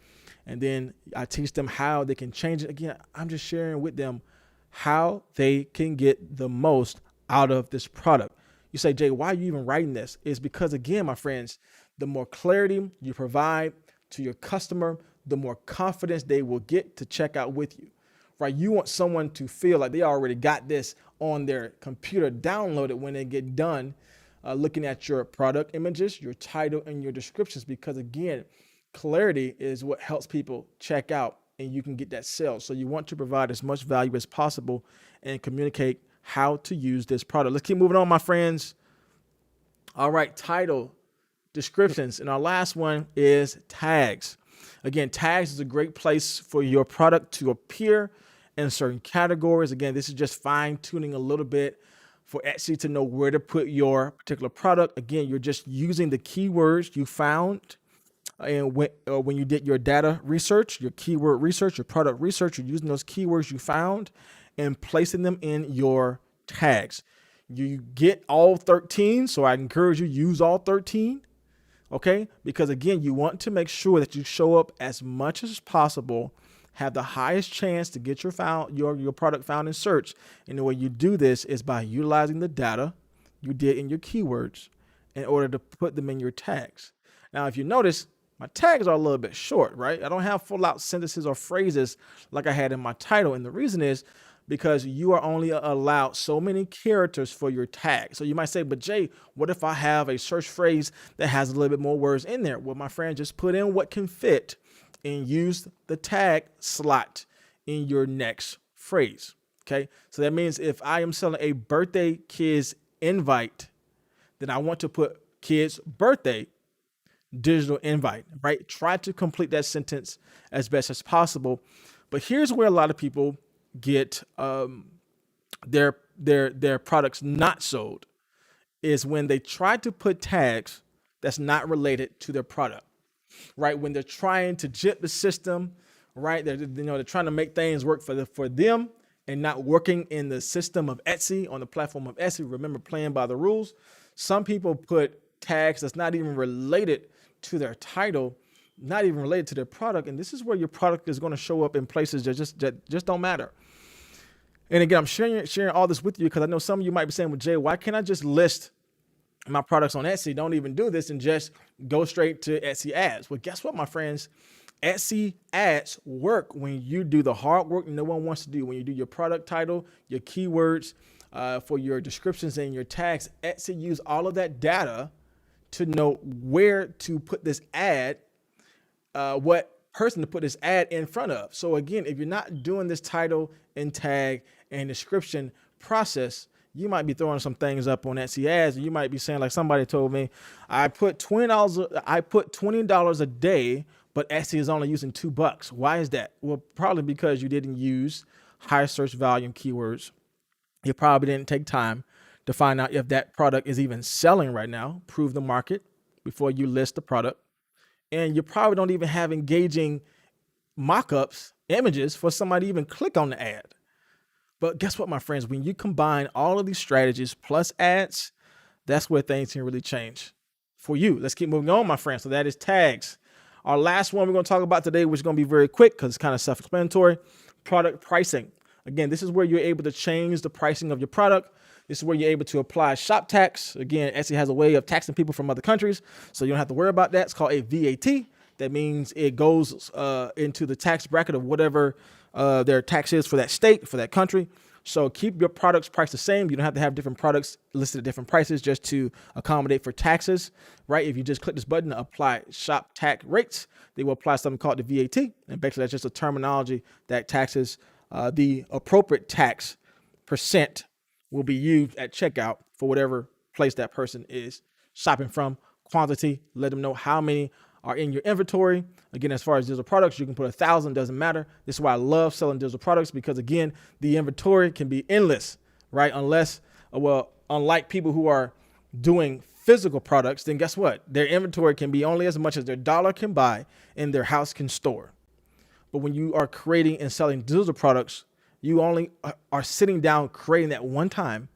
and then I teach them how they can change it. Again, I'm just sharing with them how they can get the most out of this product. You say, Jay, why are you even writing this? It's because, again, my friends, the more clarity you provide to your customer, the more confidence they will get to check out with you, right? You want someone to feel like they already got this on their computer downloaded when they get done looking at your product images, your title, and your descriptions, because again, clarity is what helps people check out and you can get that sale. So you want to provide as much value as possible and communicate how to use this product. Let's keep moving on, my friends. All right, title, descriptions. And our last one is tags. Again, tags is a great place for your product to appear in certain categories. Again, this is just fine tuning a little bit for Etsy to know where to put your particular product. Again, you're just using the keywords you found. And when you did your data research, your keyword research, your product research, you're using those keywords you found and placing them in your tags. You get all 13, so I encourage you use all 13, okay? Because again, you want to make sure that you show up as much as possible, have the highest chance to get your product found in search. And the way you do this is by utilizing the data you did in your keywords in order to put them in your tags. Now, if you notice, my tags are a little bit short, right? I don't have full out sentences or phrases like I had in my title. And the reason is because you are only allowed so many characters for your tag. So you might say, but Jay, what if I have a search phrase that has a little bit more words in there? Well, my friend, just put in what can fit and use the tag slot in your next phrase. Okay. So that means if I am selling a birthday kids invite, then I want to put kids birthday digital invite, right? Try to complete that sentence as best as possible. But here's where a lot of people get their products not sold, is when they try to put tags that's not related to their product, right? When they're trying to jip the system, right? They're trying to make things work for them and not working in the system of Etsy, on the platform of Etsy. Remember, playing by the rules. Some people put tags that's not even related to their title, not even related to their product. And this is where your product is going to show up in places that just don't matter. And again, I'm sharing all this with you because I know some of you might be saying, well, Jay, why can't I just list my products on Etsy? Don't even do this and just go straight to Etsy ads. Well, guess what, my friends? Etsy ads work when you do the hard work no one wants to do. When you do your product title, your keywords for your descriptions and your tags, Etsy use all of that data to know where to put this ad, what person to put this ad in front of. So again, if you're not doing this title and tag and description process, you might be throwing some things up on Etsy ads, and you might be saying, like somebody told me, I put $20 a day, but Etsy is only using $2. Why is that? Well, probably because you didn't use high search volume keywords. You probably didn't take time to find out if that product is even selling right now, prove the market before you list the product. And you probably don't even have engaging mock-ups, images for somebody to even click on the ad. But guess what, my friends? When you combine all of these strategies plus ads, that's where things can really change for you. Let's keep moving on, my friends. So that is tags. Our last one we're going to talk about today, which is going to be very quick because it's kind of self-explanatory, product pricing. Again, this is where you're able to change the pricing of your product. This is where you're able to apply shop tax. Again, Etsy has a way of taxing people from other countries, so you don't have to worry about that. It's called a VAT. That means it goes into the tax bracket of whatever their tax is for that state, for that country. So keep your products priced the same. You don't have to have different products listed at different prices just to accommodate for taxes, right? If you just click this button to apply shop tax rates, they will apply something called the VAT. And basically that's just a terminology that taxes the appropriate tax percent will be used at checkout for whatever place that person is shopping from. Quantity, let them know how many are in your inventory. Again, as far as digital products, you can put 1,000, doesn't matter. This is why I love selling digital products, because again, the inventory can be endless, right? Unlike people who are doing physical products, then guess what? Their inventory can be only as much as their dollar can buy and their house can store. But when you are creating and selling digital products, you only are sitting down creating that one time,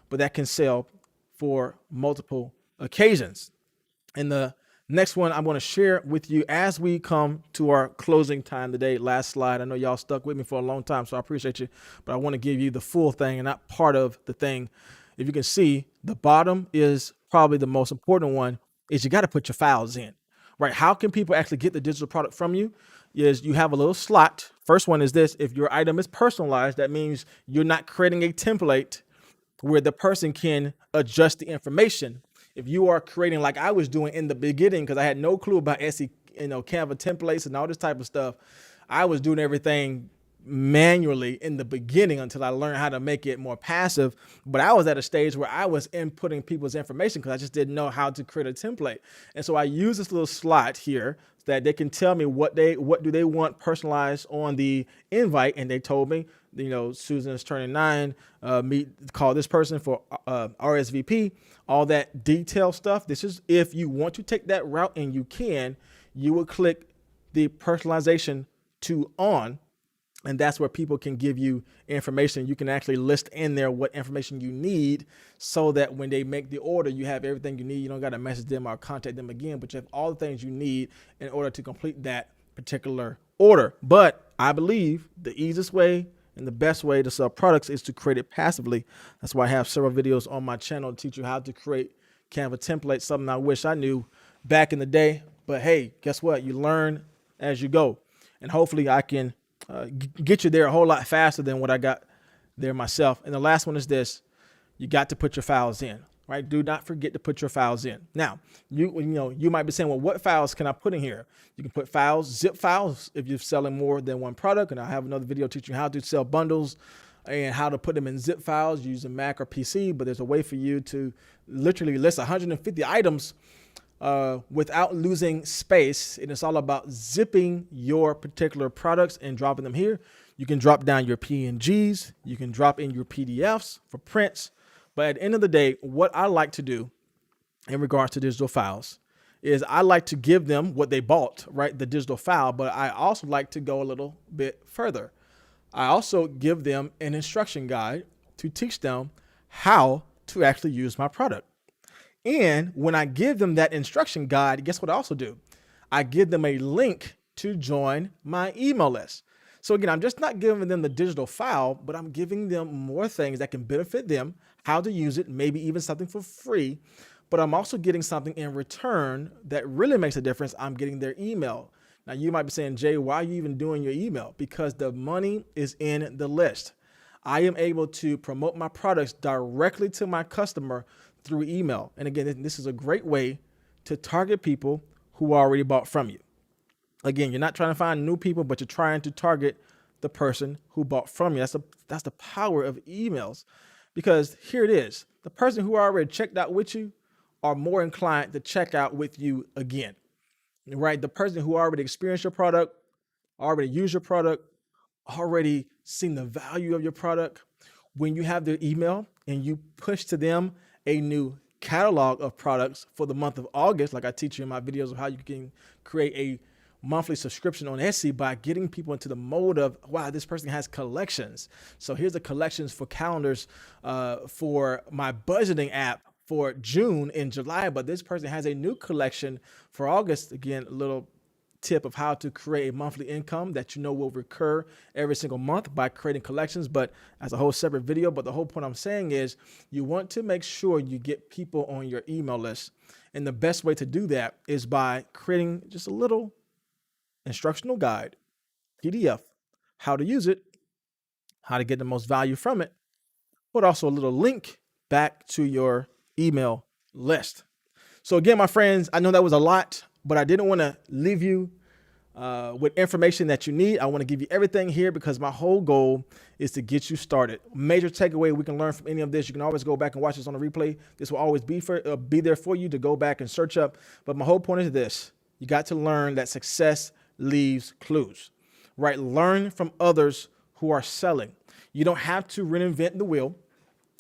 but that can sell for multiple occasions. And the next one I'm going to share with you as we come to our closing time today. Last slide. I know y'all stuck with me for a long time, so I appreciate you. But I want to give you the full thing and not part of the thing. If you can see, the bottom is probably the most important one, is you got to put your files in, right? How can people actually get the digital product from you? Is you have a little slot. First one is this. If your item is personalized, that means you're not creating a template where the person can adjust the information. If you are creating like I was doing in the beginning, because I had no clue about Etsy, Canva templates and all this type of stuff, I was doing everything manually in the beginning until I learned how to make it more passive. But I was at a stage where I was inputting people's information because I just didn't know how to create a template. And so I use this little slot here so that they can tell me what do they want personalized on the invite. And they told me, Susan is turning 9, call this person for RSVP, all that detail stuff. This is if you want to take that route, and you would click the personalization to on. And that's where people can give you information. You can actually list in there what information you need so that when they make the order, you have everything you need. You don't got to message them or contact them again, but you have all the things you need in order to complete that particular order. But I believe the easiest way and the best way to sell products is to create it passively. That's why I have several videos on my channel to teach you how to create Canva templates, something I wish I knew back in the day. But hey, guess what? You learn as you go. And hopefully I can get you there a whole lot faster than what I got there myself. And the last one is this: you got to put your files in, right? Do not forget to put your files in. Now, you might be saying, well, what files can I put in here? You can put files, zip files, if you're selling more than one product. And I have another video teaching you how to sell bundles and how to put them in zip files using Mac or PC. But there's a way for you to literally list 150 items without losing space. And it's all about zipping your particular products and dropping them here. You can drop down your PNGs. You can drop in your PDFs for prints. But at the end of the day, what I like to do in regards to digital files is I like to give them what they bought, right? The digital file, but I also like to go a little bit further. I also give them an instruction guide to teach them how to actually use my product. And when I give them that instruction guide, guess what I also do? I give them a link to join my email list. So again, I'm just not giving them the digital file, but I'm giving them more things that can benefit them, how to use it, maybe even something for free. But I'm also getting something in return that really makes a difference. I'm getting their email. Now you might be saying, Jay, why are you even doing your email? Because the money is in the list. I am able to promote my products directly to my customer through email. And again, this is a great way to target people who already bought from you. Again, you're not trying to find new people, but you're trying to target the person who bought from you. That's the power of emails, because here it is. The person who already checked out with you are more inclined to check out with you again, right? The person who already experienced your product, already used your product, already seen the value of your product. When you have their email and you push to them a new catalog of products for the month of August, like I teach you in my videos of how you can create a monthly subscription on Etsy by getting people into the mode of, wow, this person has collections. So here's the collections for calendars for my budgeting app for June and July, but this person has a new collection for August. Again, a little tip of how to create a monthly income that will recur every single month by creating collections, but as a whole separate video. But the whole point I'm saying is you want to make sure you get people on your email list. And the best way to do that is by creating just a little instructional guide, PDF, how to use it, how to get the most value from it, but also a little link back to your email list. So again, my friends, I know that was a lot, but I didn't want to leave you with information that you need. I want to give you everything here because my whole goal is to get you started. Major takeaway we can learn from any of this. You can always go back and watch this on a replay. This will always be there for you to go back and search up. But my whole point is this: you got to learn that success leaves clues, right? Learn from others who are selling. You don't have to reinvent the wheel.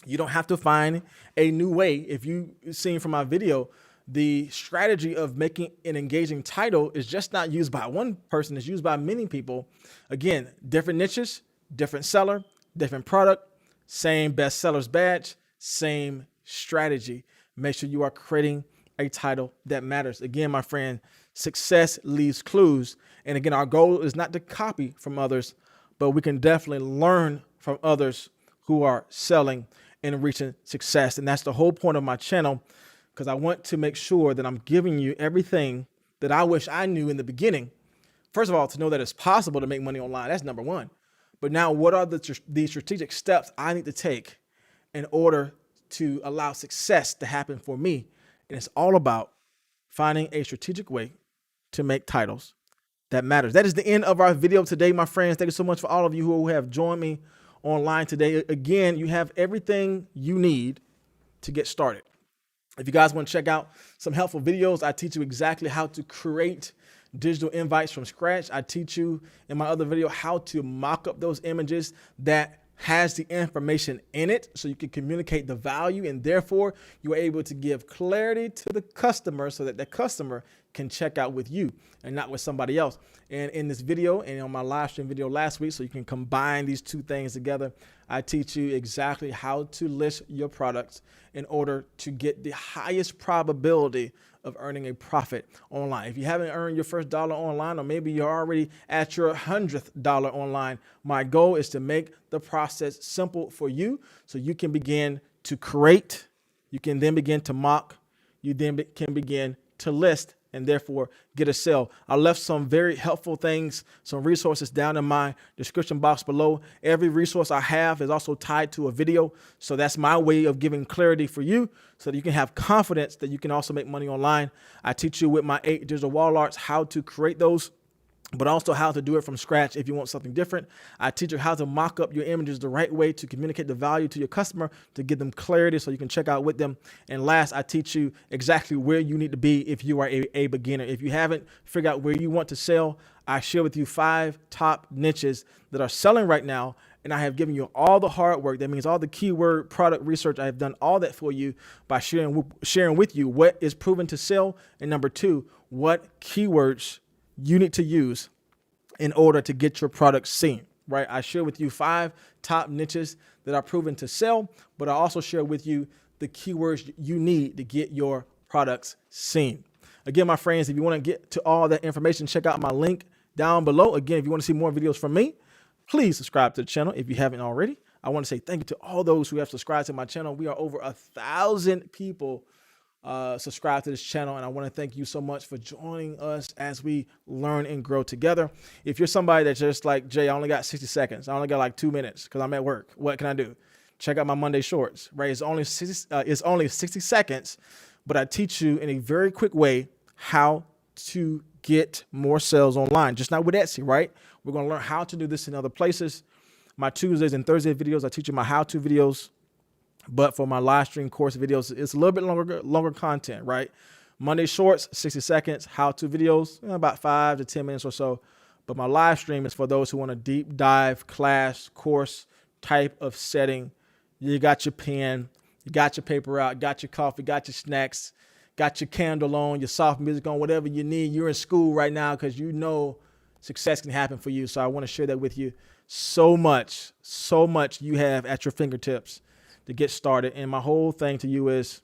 You don't have to find a new way. If you've seen from my video, The strategy of making an engaging title is just not used by one person, it's used by many people. Again, different niches, different seller, different product, same bestsellers badge, same strategy. Make sure you are creating a title that matters. Again, my friend, success leaves clues. And again, our goal is not to copy from others, but we can definitely learn from others who are selling and reaching success. And that's the whole point of my channel, because I want to make sure that I'm giving you everything that I wish I knew in the beginning. First of all, to know that it's possible to make money online. That's number one. But now what are the strategic steps I need to take in order to allow success to happen for me? And it's all about finding a strategic way to make titles that matters. That is the end of our video today, my friends. Thank you so much for all of you who have joined me online today. Again, you have everything you need to get started. If you guys want to check out some helpful videos, I teach you exactly how to create digital invites from scratch. I teach you in my other video how to mock up those images that has the information in it so you can communicate the value, and therefore you're able to give clarity to the customer so that the customer can check out with you and not with somebody else. And in this video and on my live stream video last week, so you can combine these two things together, I teach you exactly how to list your products in order to get the highest probability of earning a profit online. If you haven't earned your first dollar online, or maybe you're already at your 100th dollar online, my goal is to make the process simple for you so you can begin to create, you can then begin to mock, you then can begin to list, and therefore get a sale. I left some very helpful things, some resources down in my description box below. Every resource I have is also tied to a video. So that's my way of giving clarity for you so that you can have confidence that you can also make money online. I teach you with my 8 digital wall arts how to create those, but also how to do it from scratch if you want something different. I teach you how to mock up your images the right way to communicate the value to your customer, to give them clarity so you can check out with them. And last, I teach you exactly where you need to be if you are a beginner. If you haven't figured out where you want to sell, I share with you 5 top niches that are selling right now. And I have given you all the hard work. That means all the keyword product research. I have done all that for you by sharing with you what is proven to sell. And number 2, what keywords you need to use in order to get your product seen, right? I share with you 5 top niches that are proven to sell, but I also share with you the keywords you need to get your products seen. Again, my friends, if you want to get to all that information, check out my link down below. Again, if you want to see more videos from me, please subscribe to the channel if you haven't already. I want to say thank you to all those who have subscribed to my channel. We are over 1,000 people subscribe to this channel, and I want to thank you so much for joining us as we learn and grow together. If you're somebody that's just like, Jay, I only got 60 seconds, I only got like 2 minutes because I'm at work, what can I do? Check out my Monday shorts, right? It's only 60 seconds, but I teach you in a very quick way how to get more sales online, just not with Etsy, right? We're going to learn how to do this in other places. My Tuesdays and Thursday videos, I teach you my how-to videos. But for my live stream course videos, it's a little bit longer content, right? Monday shorts, 60 seconds, how-to videos, about 5 to 10 minutes or so. But my live stream is for those who want a deep dive class, course type of setting. You got your pen, you got your paper out, got your coffee, got your snacks, got your candle on, your soft music on, whatever you need. You're in school right now because you know success can happen for you. So I want to share that with you. So much you have at your fingertips to get started. And my whole thing to you is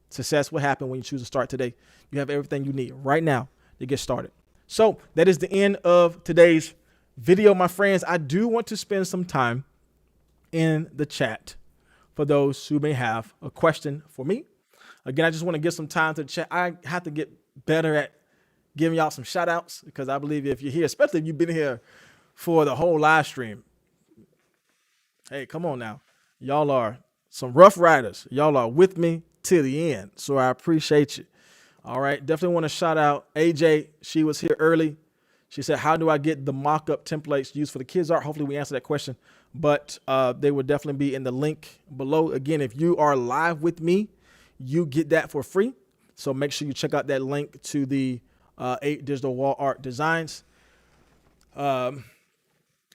success will happen when you choose to start today. You have everything you need right now to get started. So that is the end of today's video, my friends. I do want to spend some time in the chat for those who may have a question for me. Again, I just want to give some time to the chat. I have to get better at giving y'all some shout outs because I believe if you're here, especially if you've been here for the whole live stream, hey, come on now. Y'all are some rough riders. Y'all are with me till the end. So I appreciate you. All right. Definitely want to shout out AJ. She was here early. She said, how do I get the mock-up templates used for the kids art? Hopefully we answered that question, but they will definitely be in the link below. Again, if you are live with me, you get that for free. So make sure you check out that link to the 8 digital wall art designs.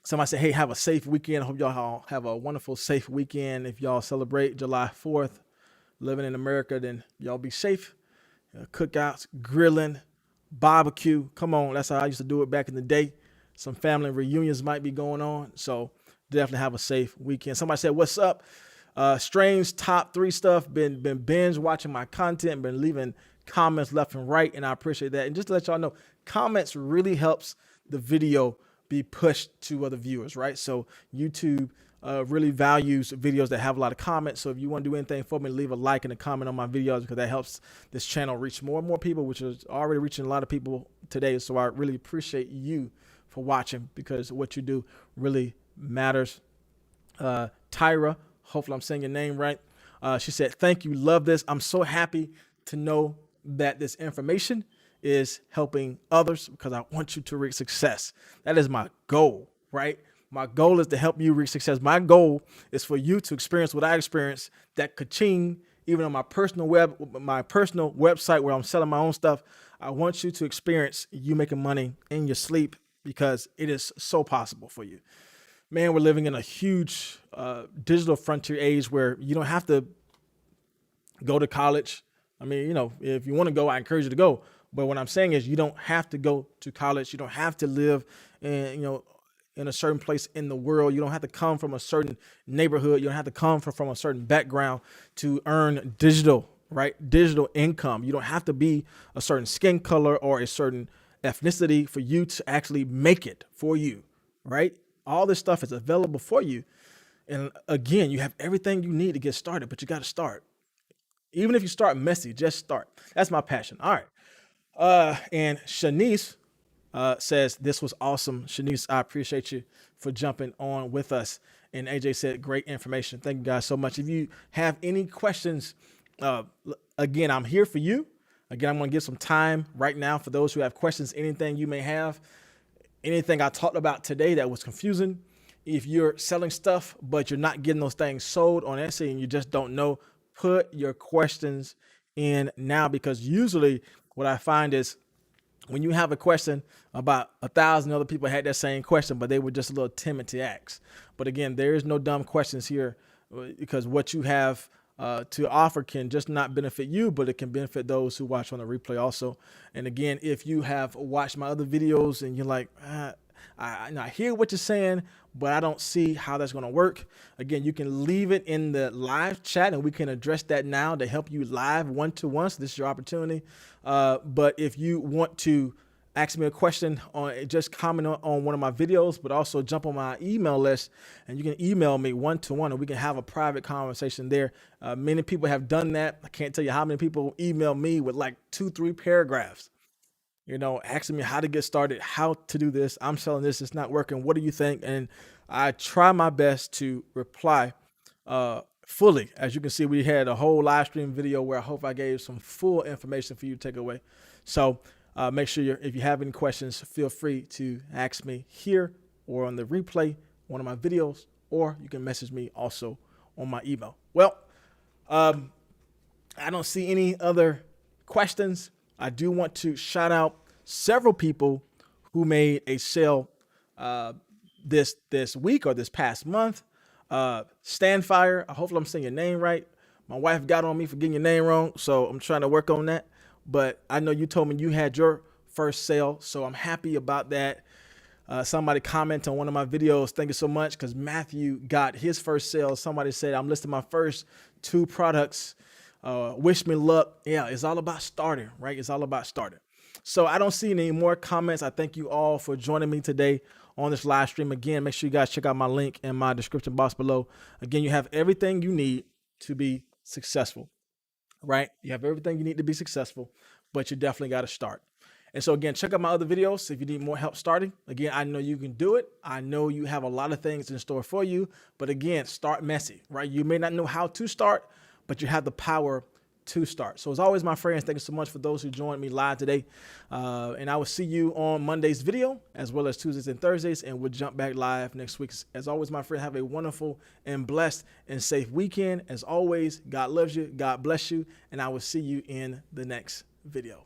Somebody said, hey, have a safe weekend. I hope y'all have a wonderful, safe weekend. If y'all celebrate July 4th, living in America, then y'all be safe. cookouts, grilling, barbecue. Come on, that's how I used to do it back in the day. Some family reunions might be going on. So definitely have a safe weekend. Somebody said, what's up? Strange top 3 stuff. Been binge watching my content, been leaving comments left and right, and I appreciate that. And just to let y'all know, comments really helps the video be pushed to other viewers, right? So YouTube really values videos that have a lot of comments. So if you want to do anything for me, leave a like and a comment on my videos, because that helps this channel reach more and more people, which is already reaching a lot of people today. So I really appreciate you for watching, because what you do really matters. Tyra, hopefully I'm saying your name right. She said, thank you, love this. I'm so happy to know that this information is helping others, because I want you to reach success. That is my goal, right? My goal is to help you reach success. My goal is for you to experience what I experienced, that ka-ching, even on my personal website where I'm selling my own stuff. I want you to experience you making money in your sleep, because it is so possible for you. Man, we're living in a huge digital frontier age where you don't have to go to college. I mean, you know, if you want to go, I encourage you to go. But what I'm saying is, you don't have to go to college. You don't have to live in a certain place in the world. You don't have to come from a certain neighborhood. You don't have to come from a certain background to earn digital income. You don't have to be a certain skin color or a certain ethnicity for you to actually make it for you, right? All this stuff is available for you. And again, you have everything you need to get started, but you got to start. Even if you start messy, just start. That's my passion. All right. And Shanice says, this was awesome. Shanice, I appreciate you for jumping on with us. And AJ said, great information. Thank you guys so much. If you have any questions, again, I'm here for you. Again, I'm going to give some time right now for those who have questions, anything you may have, anything I talked about today that was confusing. If you're selling stuff, but you're not getting those things sold on Etsy and you just don't know, put your questions in now, because usually what I find is when you have a question, about 1,000 other people had that same question, but they were just a little timid to ask. But again, there is no dumb questions here, because what you have to offer can just not benefit you, but it can benefit those who watch on the replay also. And again, if you have watched my other videos and you're like, I hear what you're saying, but I don't see how that's going to work. Again, you can leave it in the live chat and we can address that now to help you live one-to-one. So this is your opportunity. But if you want to ask me a question, just comment on one of my videos, but also jump on my email list and you can email me one-to-one and we can have a private conversation there. Many people have done that. I can't tell you how many people email me with like 2-3 paragraphs, asking me how to get started, how to do this. I'm selling this. It's not working. What do you think? And I try my best to reply fully. As you can see, we had a whole live stream video where I hope I gave some full information for you to take away. So make sure if you have any questions, feel free to ask me here or on the replay, one of my videos, or you can message me also on my email. Well, I don't see any other questions. I do want to shout out several people who made a sale this week or this past month. Standfire, hopefully I'm saying your name right. My wife got on me for getting your name wrong, so I'm trying to work on that. But I know you told me you had your first sale, so I'm happy about that. Somebody commented on one of my videos. Thank you so much, because Matthew got his first sale. Somebody said, I'm listing my first 2 products. Wish me luck. Yeah, it's all about starting, right? It's all about starting. So I don't see any more comments. I thank you all for joining me today on this live stream. Again, make sure you guys check out my link in my description box below. Again, you have everything you need to be successful, right? You have everything you need to be successful, but you definitely got to start. And so again, check out my other videos if you need more help starting. Again, I know you can do it. I know you have a lot of things in store for you, but again, start messy, right? You may not know how to start, but you have the power to start. So as always, my friends, thank you so much for those who joined me live today. And I will see you on Monday's video as well as Tuesdays and Thursdays, and we'll jump back live next week. As always, my friend, have a wonderful and blessed and safe weekend. As always, God loves you, God bless you, and I will see you in the next video.